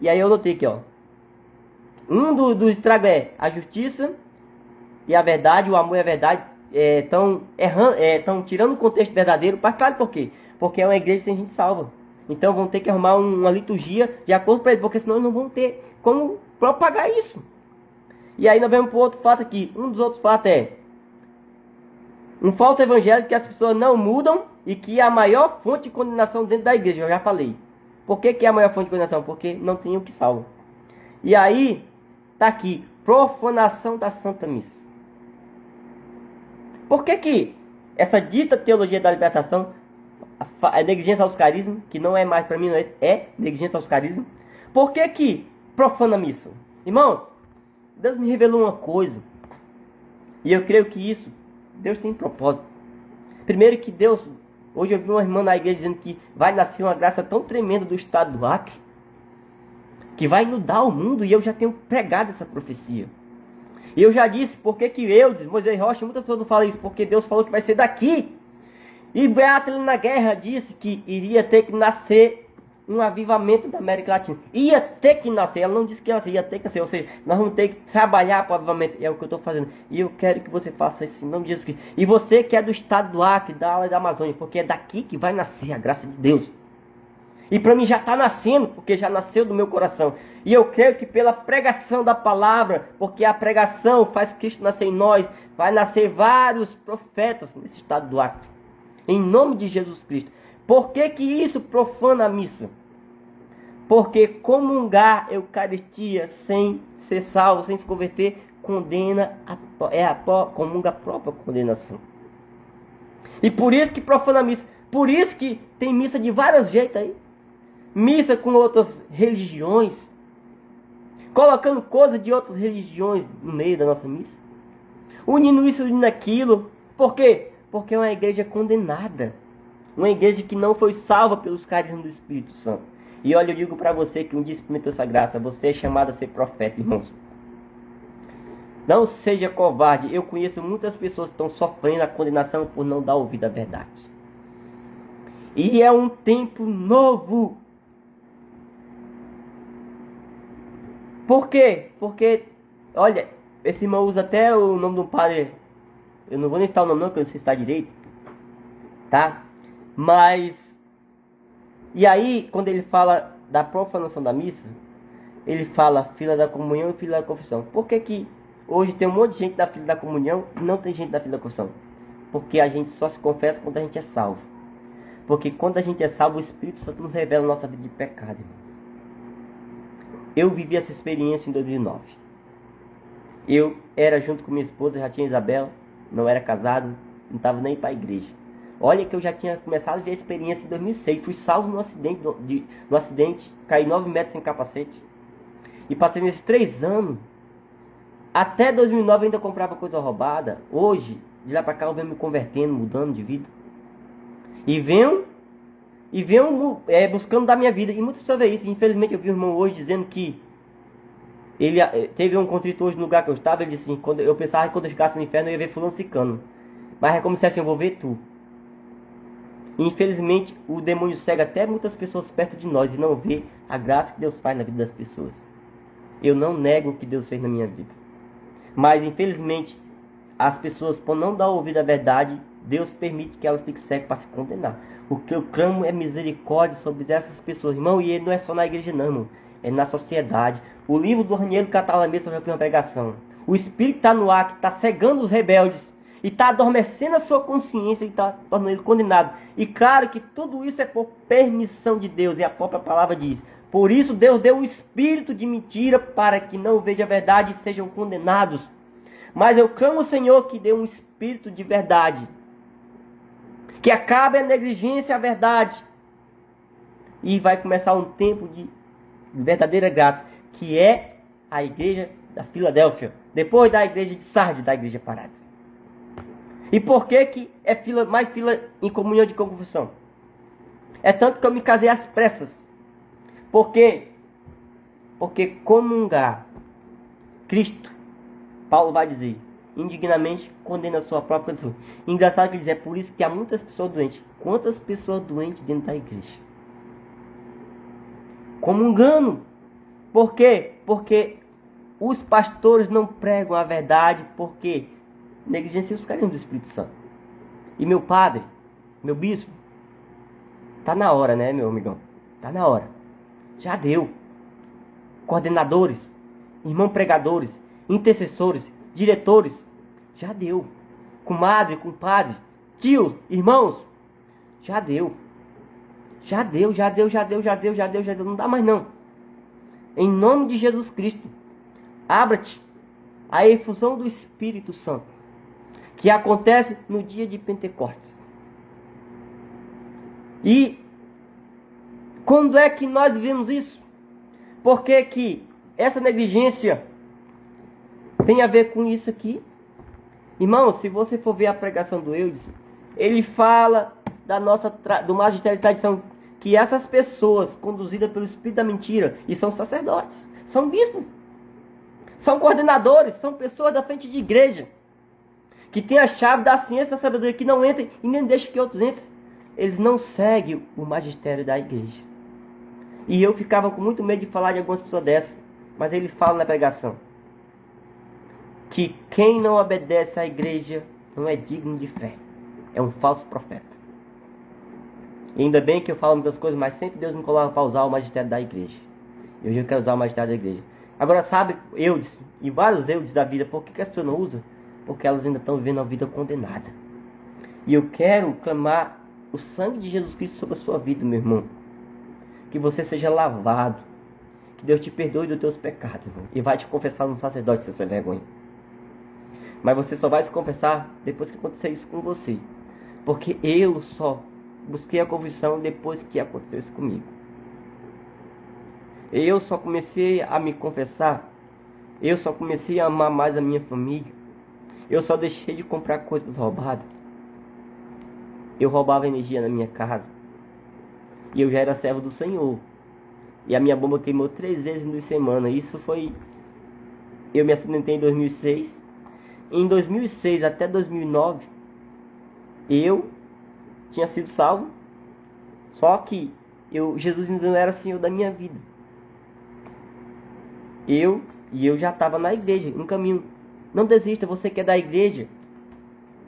E aí eu notei aqui, ó. Um dos estragos é a justiça e a verdade, o amor e a verdade. Estão tirando o contexto verdadeiro. Mas claro, por quê? Porque é uma igreja sem gente salva. Então vão ter que arrumar uma liturgia de acordo para ele, porque senão eles não vão ter como propagar isso. E aí nós vamos para outro fato aqui. Um dos outros fatos é um falso evangelho que as pessoas não mudam e que é a maior fonte de condenação dentro da igreja. Eu já falei. Por que é a maior fonte de condenação? Porque não tem o que salva. E aí está aqui, profanação da Santa Missa. Por que essa dita teologia da libertação, a negligência aos carismas, que não é mais para mim, não é negligência aos carismas? Por que profana a missa? Irmãos, Deus me revelou uma coisa, e eu creio que isso, Deus tem propósito. Primeiro que Deus, hoje eu vi uma irmã na igreja dizendo que vai nascer uma graça tão tremenda do estado do Acre, que vai inundar o mundo, e eu já tenho pregado essa profecia. E eu já disse, por que Eudes, Moisés Rocha, muitas pessoas não falam isso, porque Deus falou que vai ser daqui. E Beato na guerra disse que iria ter que nascer um avivamento da América Latina. Ia ter que nascer, ela não disse que ia nascer, ia ter que nascer. Ou seja, nós vamos ter que trabalhar para o avivamento. É o que eu estou fazendo. E eu quero que você faça isso em nome de Jesus Cristo. E você que é do estado do Acre, da área da Amazônia, porque é daqui que vai nascer a graça de Deus. E para mim já está nascendo, porque já nasceu do meu coração. E eu creio que pela pregação da palavra, porque a pregação faz Cristo nascer em nós, vai nascer vários profetas nesse estado do Acre. Em nome de Jesus Cristo. Por que isso profana a missa? Porque comungar a Eucaristia sem ser salvo, sem se converter, comunga a própria condenação. E por isso que profana a missa. Por isso que tem missa de vários jeitos aí. Missa com outras religiões, colocando coisas de outras religiões no meio da nossa missa, unindo isso e unindo aquilo. Por quê? Porque é uma igreja condenada. Uma igreja que não foi salva pelos carismas do Espírito Santo. E olha, eu digo para você que um dia experimentou essa graça, você é chamado a ser profeta, irmãos. Não seja covarde. Eu conheço muitas pessoas que estão sofrendo a condenação por não dar ouvido à verdade. E é um tempo novo. Por quê? Porque, olha, esse irmão usa até o nome do padre. Eu não vou nem citar o nome não, porque eu não sei se está direito. Tá? Mas, e aí, quando ele fala da profanação da missa, ele fala fila da comunhão e fila da confissão. Por que que hoje tem um monte de gente da fila da comunhão e não tem gente da fila da confissão? Porque a gente só se confessa quando a gente é salvo. Porque quando a gente é salvo, o Espírito Santo nos revela a nossa vida de pecado, irmãos. Eu vivi essa experiência em 2009. Eu era junto com minha esposa, já tinha Isabela, não era casado, não estava nem para a igreja. Olha que eu já tinha começado a ver a experiência em 2006. Fui salvo no acidente, caí 9 metros sem capacete. E passei nesses 3 anos. Até 2009 eu ainda comprava coisa roubada. Hoje, de lá para cá eu venho me convertendo, mudando de vida. E venho buscando da minha vida. E muitas pessoas veem isso. Infelizmente eu vi um irmão hoje dizendo que ele teve um contrito hoje no lugar que eu estava. Ele disse assim, eu pensava que quando eu chegasse no inferno eu ia ver fulano cicano. Mas é como se assim, eu vou ver tu. Infelizmente, o demônio cega até muitas pessoas perto de nós e não vê a graça que Deus faz na vida das pessoas. Eu não nego o que Deus fez na minha vida. Mas, infelizmente, as pessoas, por não dar ouvido à verdade, Deus permite que elas fiquem cegas para se condenar. O que eu clamo é misericórdia sobre essas pessoas, irmão. E ele não é só na igreja, não, irmão. É na sociedade. O livro do Raniero Catalamesa já foi uma pregação. O Espírito está no ar, que está cegando os rebeldes. E está adormecendo a sua consciência e está tornando ele condenado. E claro que tudo isso é por permissão de Deus. E a própria palavra diz. Por isso Deus deu o espírito de mentira para que não vejam a verdade e sejam condenados. Mas eu clamo ao Senhor que dê um espírito de verdade. Que acabe a negligência à verdade. E vai começar um tempo de verdadeira graça. Que é a igreja da Filadélfia. Depois da igreja de Sardes, da igreja parada. E por que é mais fila em comunhão de confissão? É tanto que eu me casei às pressas. Por quê? Porque comungar Cristo, Paulo vai dizer, indignamente condena a sua própria pessoa. Engraçado que ele diz, é por isso que há muitas pessoas doentes. Quantas pessoas doentes dentro da igreja? Comungando. Por quê? Porque os pastores não pregam a verdade, porque negligenciam os carinhos do Espírito Santo. E meu padre, meu bispo, tá na hora, né, meu amigão? Tá na hora. Já deu. Coordenadores, irmãos pregadores, intercessores, diretores, já deu. Comadre, compadre, tios, irmãos, já deu. Já deu. Não dá mais não. Em nome de Jesus Cristo, abra-te a efusão do Espírito Santo, que acontece no dia de Pentecostes. E quando é que nós vivemos isso? Por que que essa negligência tem a ver com isso aqui? Irmão, se você for ver a pregação do Eudes, ele fala do magistério de tradição, que essas pessoas conduzidas pelo Espírito da mentira, e são sacerdotes, são bispos, são coordenadores, são pessoas da frente de igreja, que tem a chave da ciência, da sabedoria, que não entrem e nem deixam que outros entrem. Eles não seguem o magistério da igreja. E eu ficava com muito medo de falar de algumas pessoas dessas. Mas ele fala na pregação que quem não obedece à igreja não é digno de fé. É um falso profeta. E ainda bem que eu falo muitas coisas, mas sempre Deus me coloca para usar o magistério da igreja. E hoje eu quero usar o magistério da igreja. Agora sabe, Eudes, e vários Eudes da vida, por que as pessoas não usam? Porque elas ainda estão vivendo a vida condenada. E eu quero clamar o sangue de Jesus Cristo sobre a sua vida, meu irmão. Que você seja lavado. Que Deus te perdoe dos teus pecados, irmão. E vai te confessar no sacerdote, se você vergonha. Mas você só vai se confessar depois que acontecer isso com você. Porque eu só busquei a confissão depois que aconteceu isso comigo. Eu só comecei a me confessar. Eu só comecei a amar mais a minha família. Eu só deixei de comprar coisas roubadas eu roubava energia na minha casa. E eu já era servo do Senhor. E a minha bomba queimou 3 vezes em 2 semanas. Isso foi... Eu me acidentei em 2006. Em 2006 até 2009, eu tinha sido salvo. Só que Jesus ainda não era Senhor da minha vida. Eu já estava na igreja, no caminho. Não desista, você que é da igreja.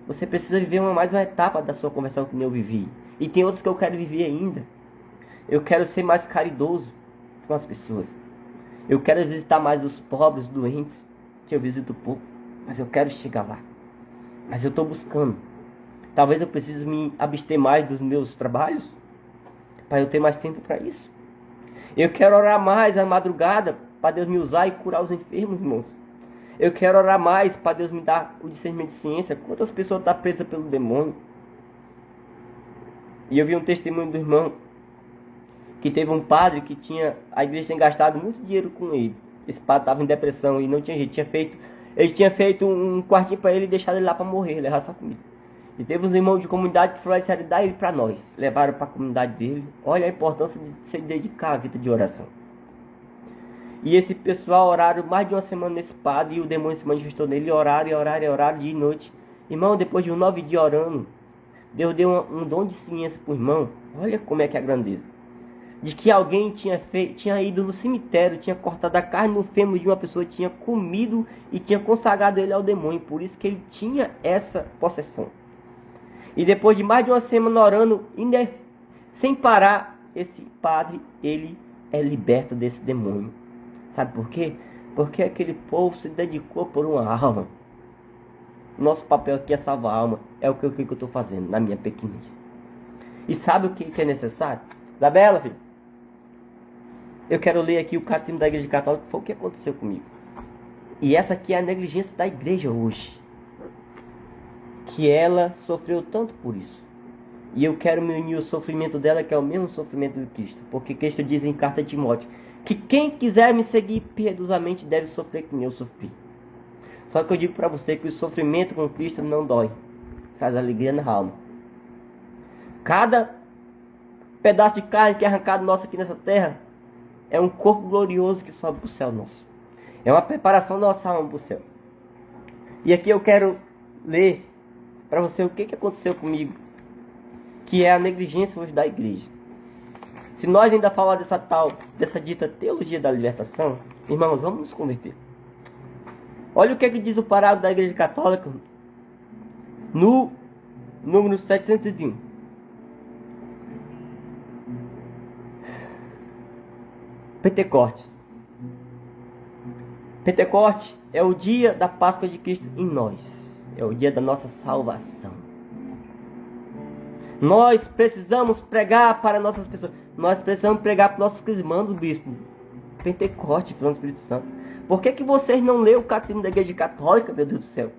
Você precisa viver mais uma etapa da sua conversão que eu vivi. E tem outros que eu quero viver ainda. Eu quero ser mais caridoso com as pessoas. Eu quero visitar mais os pobres, os doentes, que eu visito pouco. Mas eu quero chegar lá. Mas eu estou buscando. Talvez eu precise me abster mais dos meus trabalhos, para eu ter mais tempo para isso. Eu quero orar mais à madrugada, para Deus me usar e curar os enfermos, irmãos. Eu quero orar mais, para Deus me dar o discernimento de ciência. Quantas pessoas estão presas pelo demônio? E eu vi um testemunho do irmão, que teve um padre que a igreja tinha gastado muito dinheiro com ele. Esse padre estava em depressão e não tinha jeito. Ele tinha feito um quartinho para ele e deixado ele lá para morrer, levar sua comida. E teve uns irmãos de comunidade que falaram assim, dá ele para nós. Levaram para a comunidade dele. Olha a importância de se dedicar à vida de oração. E esse pessoal oraram mais de uma semana nesse padre, e o demônio se manifestou nele, e oraram dia e noite. Irmão, depois de 9 dias orando, Deus deu um dom de ciência para o irmão. Olha como é que é a grandeza. De que alguém tinha ido no cemitério, tinha cortado a carne no fêmur de uma pessoa, tinha comido e tinha consagrado ele ao demônio. Por isso que ele tinha essa possessão. E depois de mais de uma semana orando, sem parar, esse padre, ele é liberto desse demônio. Sabe por quê? Porque aquele povo se dedicou por uma alma. Nosso papel aqui é salvar a alma. É o que eu estou fazendo na minha pequenice. E sabe o que é necessário? Isabela, filho, eu quero ler aqui o Catecismo da Igreja Católica, que foi o que aconteceu comigo. E essa aqui é a negligência da igreja hoje. Que ela sofreu tanto por isso. E eu quero me unir ao sofrimento dela, que é o mesmo sofrimento de Cristo. Porque Cristo diz em carta a Timóteo, que quem quiser me seguir piedosamente deve sofrer como eu sofri. Só que eu digo para você que o sofrimento com Cristo não dói. Traz alegria na alma. Cada pedaço de carne que é arrancado nosso aqui nessa terra é um corpo glorioso que sobe para o céu nosso. É uma preparação da nossa alma para o céu. E aqui eu quero ler para você o que aconteceu comigo, que é a negligência hoje da igreja. Se nós ainda falar dessa dita teologia da libertação, irmãos, vamos nos converter. Olha o que diz o parágrafo da Igreja Católica no número 701. Pentecostes. Pentecostes é o dia da Páscoa de Cristo em nós. É o dia da nossa salvação. Nós precisamos pregar para nossas pessoas. Nós precisamos pregar para nossos crismandos, bispo. Pentecostes, pelo Espírito Santo. Por que vocês não lêem o Catecismo da Igreja Católica, meu Deus do céu?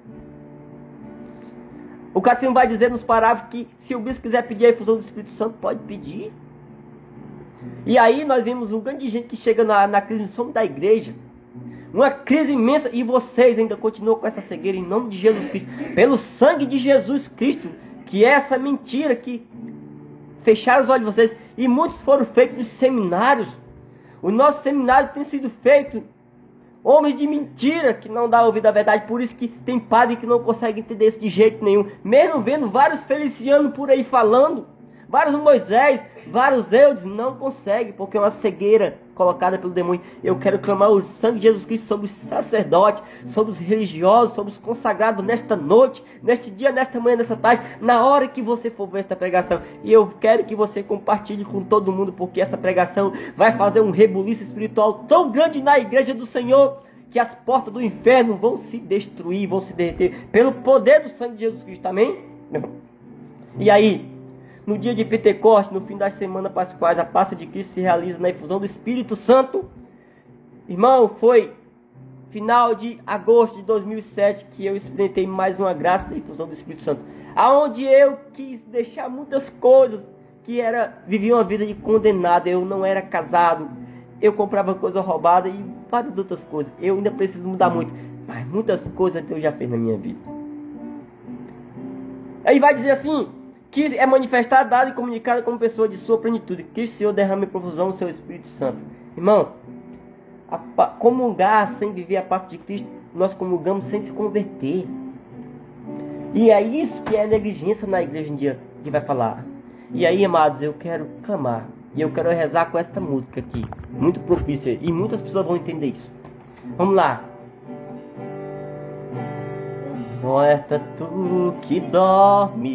O Catecismo vai dizer nos parágrafos que se o bispo quiser pedir a efusão do Espírito Santo, pode pedir. E aí nós vemos um grande gente que chega na crise da igreja. Uma crise imensa, e vocês ainda continuam com essa cegueira em nome de Jesus Cristo. Pelo sangue de Jesus Cristo, que é essa mentira que fecharam os olhos de vocês. E muitos foram feitos nos seminários. O nosso seminário tem sido feito homens de mentira que não dão ouvido à verdade. Por isso que tem padre que não consegue entender isso de jeito nenhum. Mesmo vendo vários Felicianos por aí falando, vários Moisés, vários Eudes, não consegue, porque é uma cegueira colocada pelo demônio. Eu quero clamar o sangue de Jesus Cristo sobre os sacerdotes, sobre os religiosos, sobre os consagrados nesta noite, neste dia, nesta manhã, nessa tarde, na hora que você for ver esta pregação. E eu quero que você compartilhe com todo mundo, porque essa pregação vai fazer um rebuliço espiritual tão grande na igreja do Senhor, que as portas do inferno vão se destruir, vão se derreter, pelo poder do sangue de Jesus Cristo, amém? E aí, no dia de Pentecostes, no fim das semanas pascuais, a Páscoa de Cristo se realiza na efusão do Espírito Santo. Irmão, foi final de agosto de 2007 que eu experimentei mais uma graça da efusão do Espírito Santo. Aonde eu quis deixar muitas coisas, vivia uma vida de condenado. Eu não era casado, eu comprava coisa roubada e várias outras coisas. Eu ainda preciso mudar muito, mas muitas coisas Deus já fez na minha vida. Aí vai dizer assim, que é manifestada, dada e comunicada como pessoa de sua plenitude. Cristo Senhor derrama em profusão o seu Espírito Santo. Irmãos, comungar sem viver a paz de Cristo, nós comungamos sem se converter. E é isso que é negligência na igreja um dia que vai falar. E aí, amados, eu quero clamar. E eu quero rezar com esta música aqui. Muito propícia. E muitas pessoas vão entender isso. Vamos lá. Desperta tu que dormes.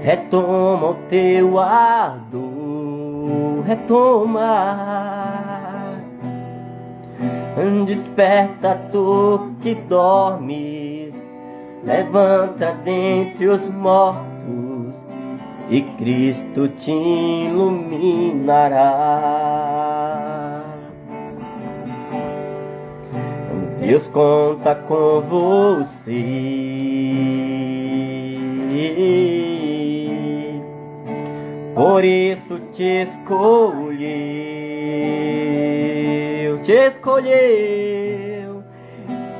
Retoma o teu ardor. Retoma. Desperta tu que dormes. Levanta dentre os mortos e Cristo te iluminará. Deus conta com você, por isso te escolheu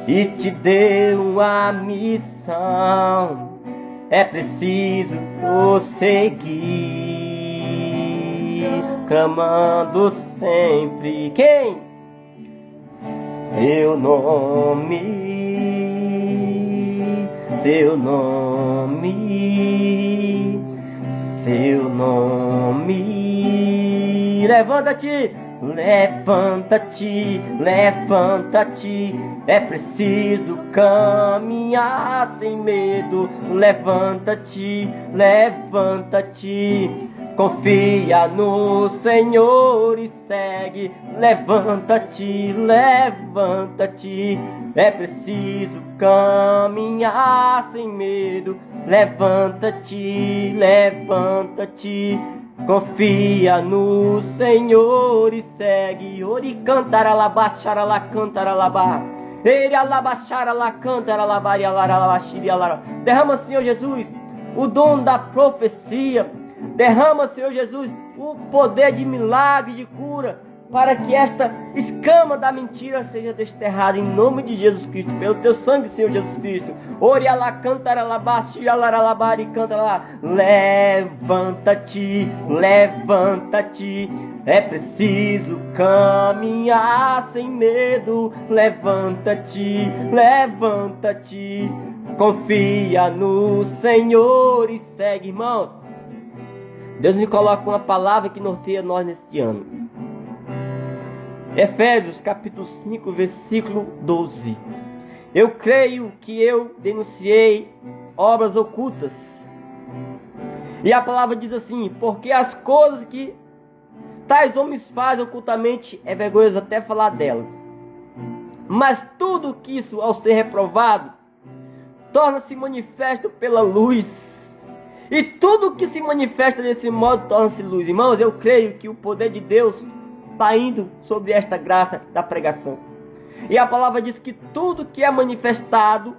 e te deu a missão. É preciso prosseguir, clamando sempre quem? Seu nome, seu nome, seu nome. Levanta-te, levanta-te, levanta-te. É preciso caminhar sem medo. Levanta-te, levanta-te. Confia no Senhor e segue. Levanta-te, levanta-te. É preciso caminhar sem medo. Levanta-te, levanta-te. Confia no Senhor e segue. Ori cantar alabaxar ala cantar alabá. Ele alabaxar ala cantar alabá e alaralabaxiri alará. Derrama, Senhor Jesus, o dom da profecia. Derrama, Senhor Jesus, o poder de milagre, de cura, para que esta escama da mentira seja desterrada em nome de Jesus Cristo, pelo teu sangue, Senhor Jesus Cristo. Ori ala cantar alabaxiri alaralabá e cantar alabá. Levanta-te, levanta-te. É preciso caminhar sem medo. Levanta-te, levanta-te. Confia no Senhor e segue, irmãos. Deus me coloca uma palavra que norteia nós neste ano. Efésios capítulo 5, versículo 12. Eu creio que eu denunciei obras ocultas. E a palavra diz assim: porque as coisas que tais homens fazem ocultamente é vergonhoso até falar delas. Mas tudo que isso, ao ser reprovado, torna-se manifesto pela luz. E tudo que se manifesta desse modo torna-se luz. Irmãos, eu creio que o poder de Deus está indo sobre esta graça da pregação. E a palavra diz que tudo que é manifestado,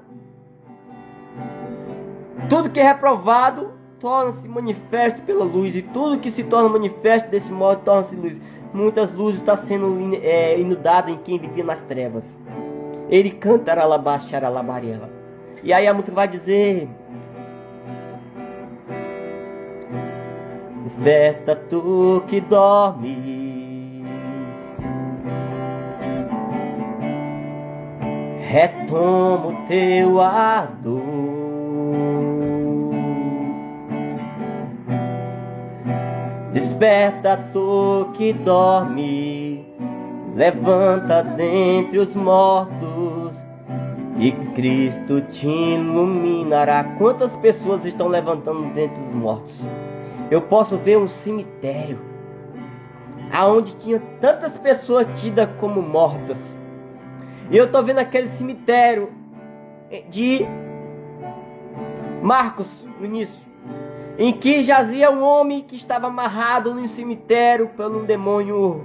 tudo que é reprovado, torna-se manifesto pela luz. E tudo que se torna manifesto desse modo torna-se luz. Muitas luzes estão sendo inundadas em quem vivia nas trevas. Ele cantará alabaxar alabarela. E aí a música vai dizer: desperta tu que dormes, retoma o teu ardor, desperta tu que dorme, levanta dentre os mortos e Cristo te iluminará. Quantas pessoas estão levantando dentre os mortos? Eu posso ver um cemitério aonde tinha tantas pessoas tidas como mortas. E eu estou vendo aquele cemitério de Marcos no início, em que jazia um homem que estava amarrado no cemitério por um demônio.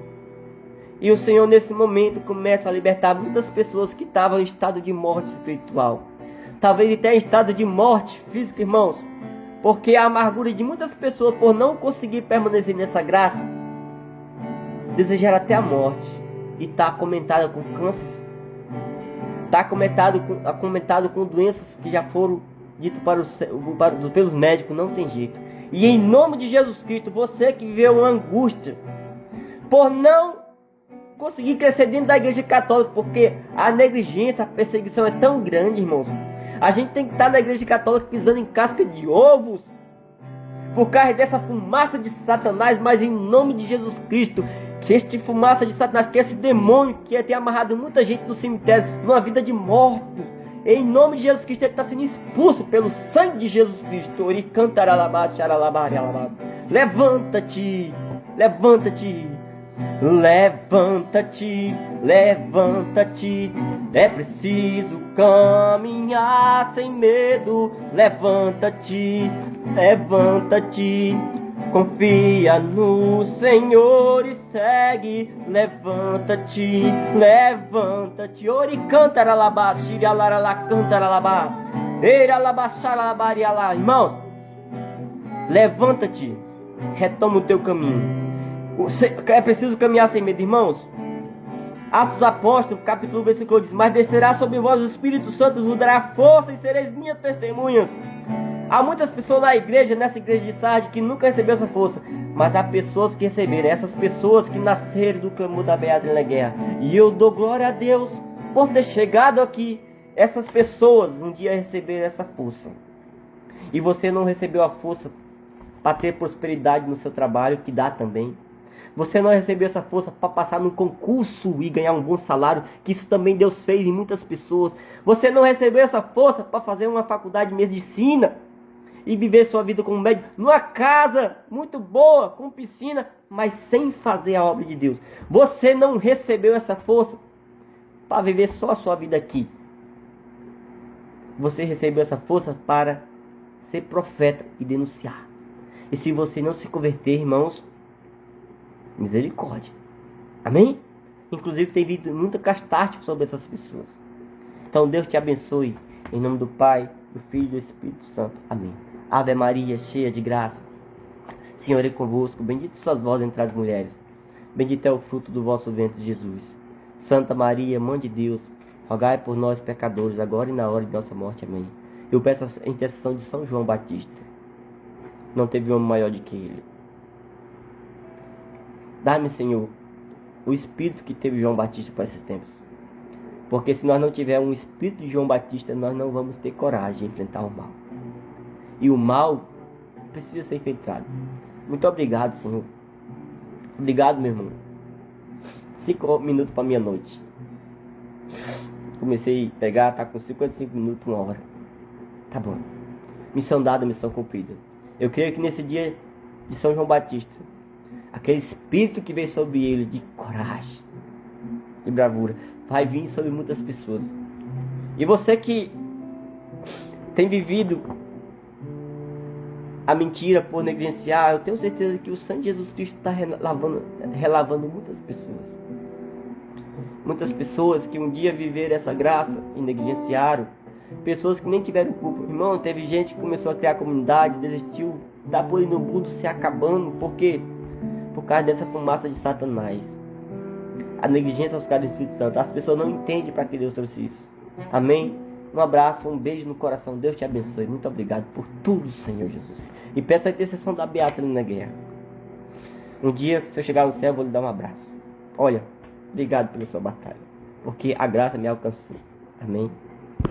E o Senhor nesse momento começa a libertar muitas pessoas que estavam em estado de morte espiritual, talvez até em estado de morte física, irmãos. Porque a amargura de muitas pessoas por não conseguir permanecer nessa graça, desejar até a morte, e está comentada com câncer, Está acometado com doenças que já foram ditas pelos médicos, não tem jeito. E em nome de Jesus Cristo, você que viveu uma angústia por não conseguir crescer dentro da igreja católica, porque a negligência, a perseguição é tão grande, irmãos. A gente tem que estar na igreja católica pisando em casca de ovos por causa dessa fumaça de Satanás, mas em nome de Jesus Cristo, que este fumaça de Satanás, que esse demônio que tem amarrado muita gente no cemitério, numa vida de mortos, em nome de Jesus Cristo, ele está sendo expulso pelo sangue de Jesus Cristo. Levanta-te, levanta-te, levanta-te, levanta-te. É preciso caminhar sem medo. Levanta-te, levanta-te. Confia no Senhor e segue. Levanta-te, levanta-te. Ori cantaralabá, xirialaralá, cantaralabá. Eiralabaxaralabarialá. Irmãos, levanta-te, retoma o teu caminho. É preciso caminhar sem medo, irmãos. Atos dos Apóstolos, capítulo 1, versículo diz: mas descerá sobre vós o Espírito Santo, vos dará força e sereis minhas testemunhas. Há muitas pessoas na igreja, nessa igreja de Sardes, que nunca receberam essa força. Mas há pessoas que receberam, essas pessoas que nasceram do clamor da Beata na guerra. E eu dou glória a Deus por ter chegado aqui. Essas pessoas um dia receberam essa força. E você não recebeu a força para ter prosperidade no seu trabalho, que dá também. Você não recebeu essa força para passar num concurso e ganhar um bom salário, que isso também Deus fez em muitas pessoas. Você não recebeu essa força para fazer uma faculdade de medicina e viver sua vida como médico numa casa muito boa, com piscina, mas sem fazer a obra de Deus. Você não recebeu essa força para viver só a sua vida aqui. Você recebeu essa força para ser profeta e denunciar. E se você não se converter, irmãos, misericórdia. Amém? Inclusive tem vindo muita catástrofe sobre essas pessoas. Então Deus te abençoe. Em nome do Pai, do Filho e do Espírito Santo. Amém. Ave Maria, cheia de graça, Senhor é convosco. Bendita sois vós entre as mulheres. Bendito é o fruto do vosso ventre, Jesus. Santa Maria, Mãe de Deus, rogai por nós pecadores, agora e na hora de nossa morte. Amém. Eu peço a intercessão de São João Batista. Não teve homem maior do que ele. Dá-me, Senhor, o espírito que teve João Batista para esses tempos. Porque se nós não tivermos um espírito de João Batista, nós não vamos ter coragem de enfrentar o mal. E o mal precisa ser enfrentado. Muito obrigado, Senhor. Obrigado, meu irmão. 5 minutos para meia-noite. Comecei a pegar, tá com 55 minutos, 1 hora. Tá bom. Missão dada, missão cumprida. Eu creio que nesse dia de São João Batista, aquele espírito que veio sobre ele de coragem, de bravura, vai vir sobre muitas pessoas. E você que tem vivido a mentira por negligenciar, eu tenho certeza que o sangue de Jesus Cristo está relavando muitas pessoas. Muitas pessoas que um dia viveram essa graça e negligenciaram. Pessoas que nem tiveram culpa. Irmão, teve gente que começou a criar comunidade, desistiu, está por aí no mundo se acabando. Por quê? Por causa dessa fumaça de Satanás. A negligência aos caras do Espírito Santo. As pessoas não entendem para que Deus trouxe isso. Amém? Um abraço, um beijo no coração. Deus te abençoe. Muito obrigado por tudo, Senhor Jesus. E peço a intercessão da Beata na guerra. Um dia, se eu chegar no céu, eu vou lhe dar um abraço. Olha, obrigado pela sua batalha. Porque a graça me alcançou. Amém?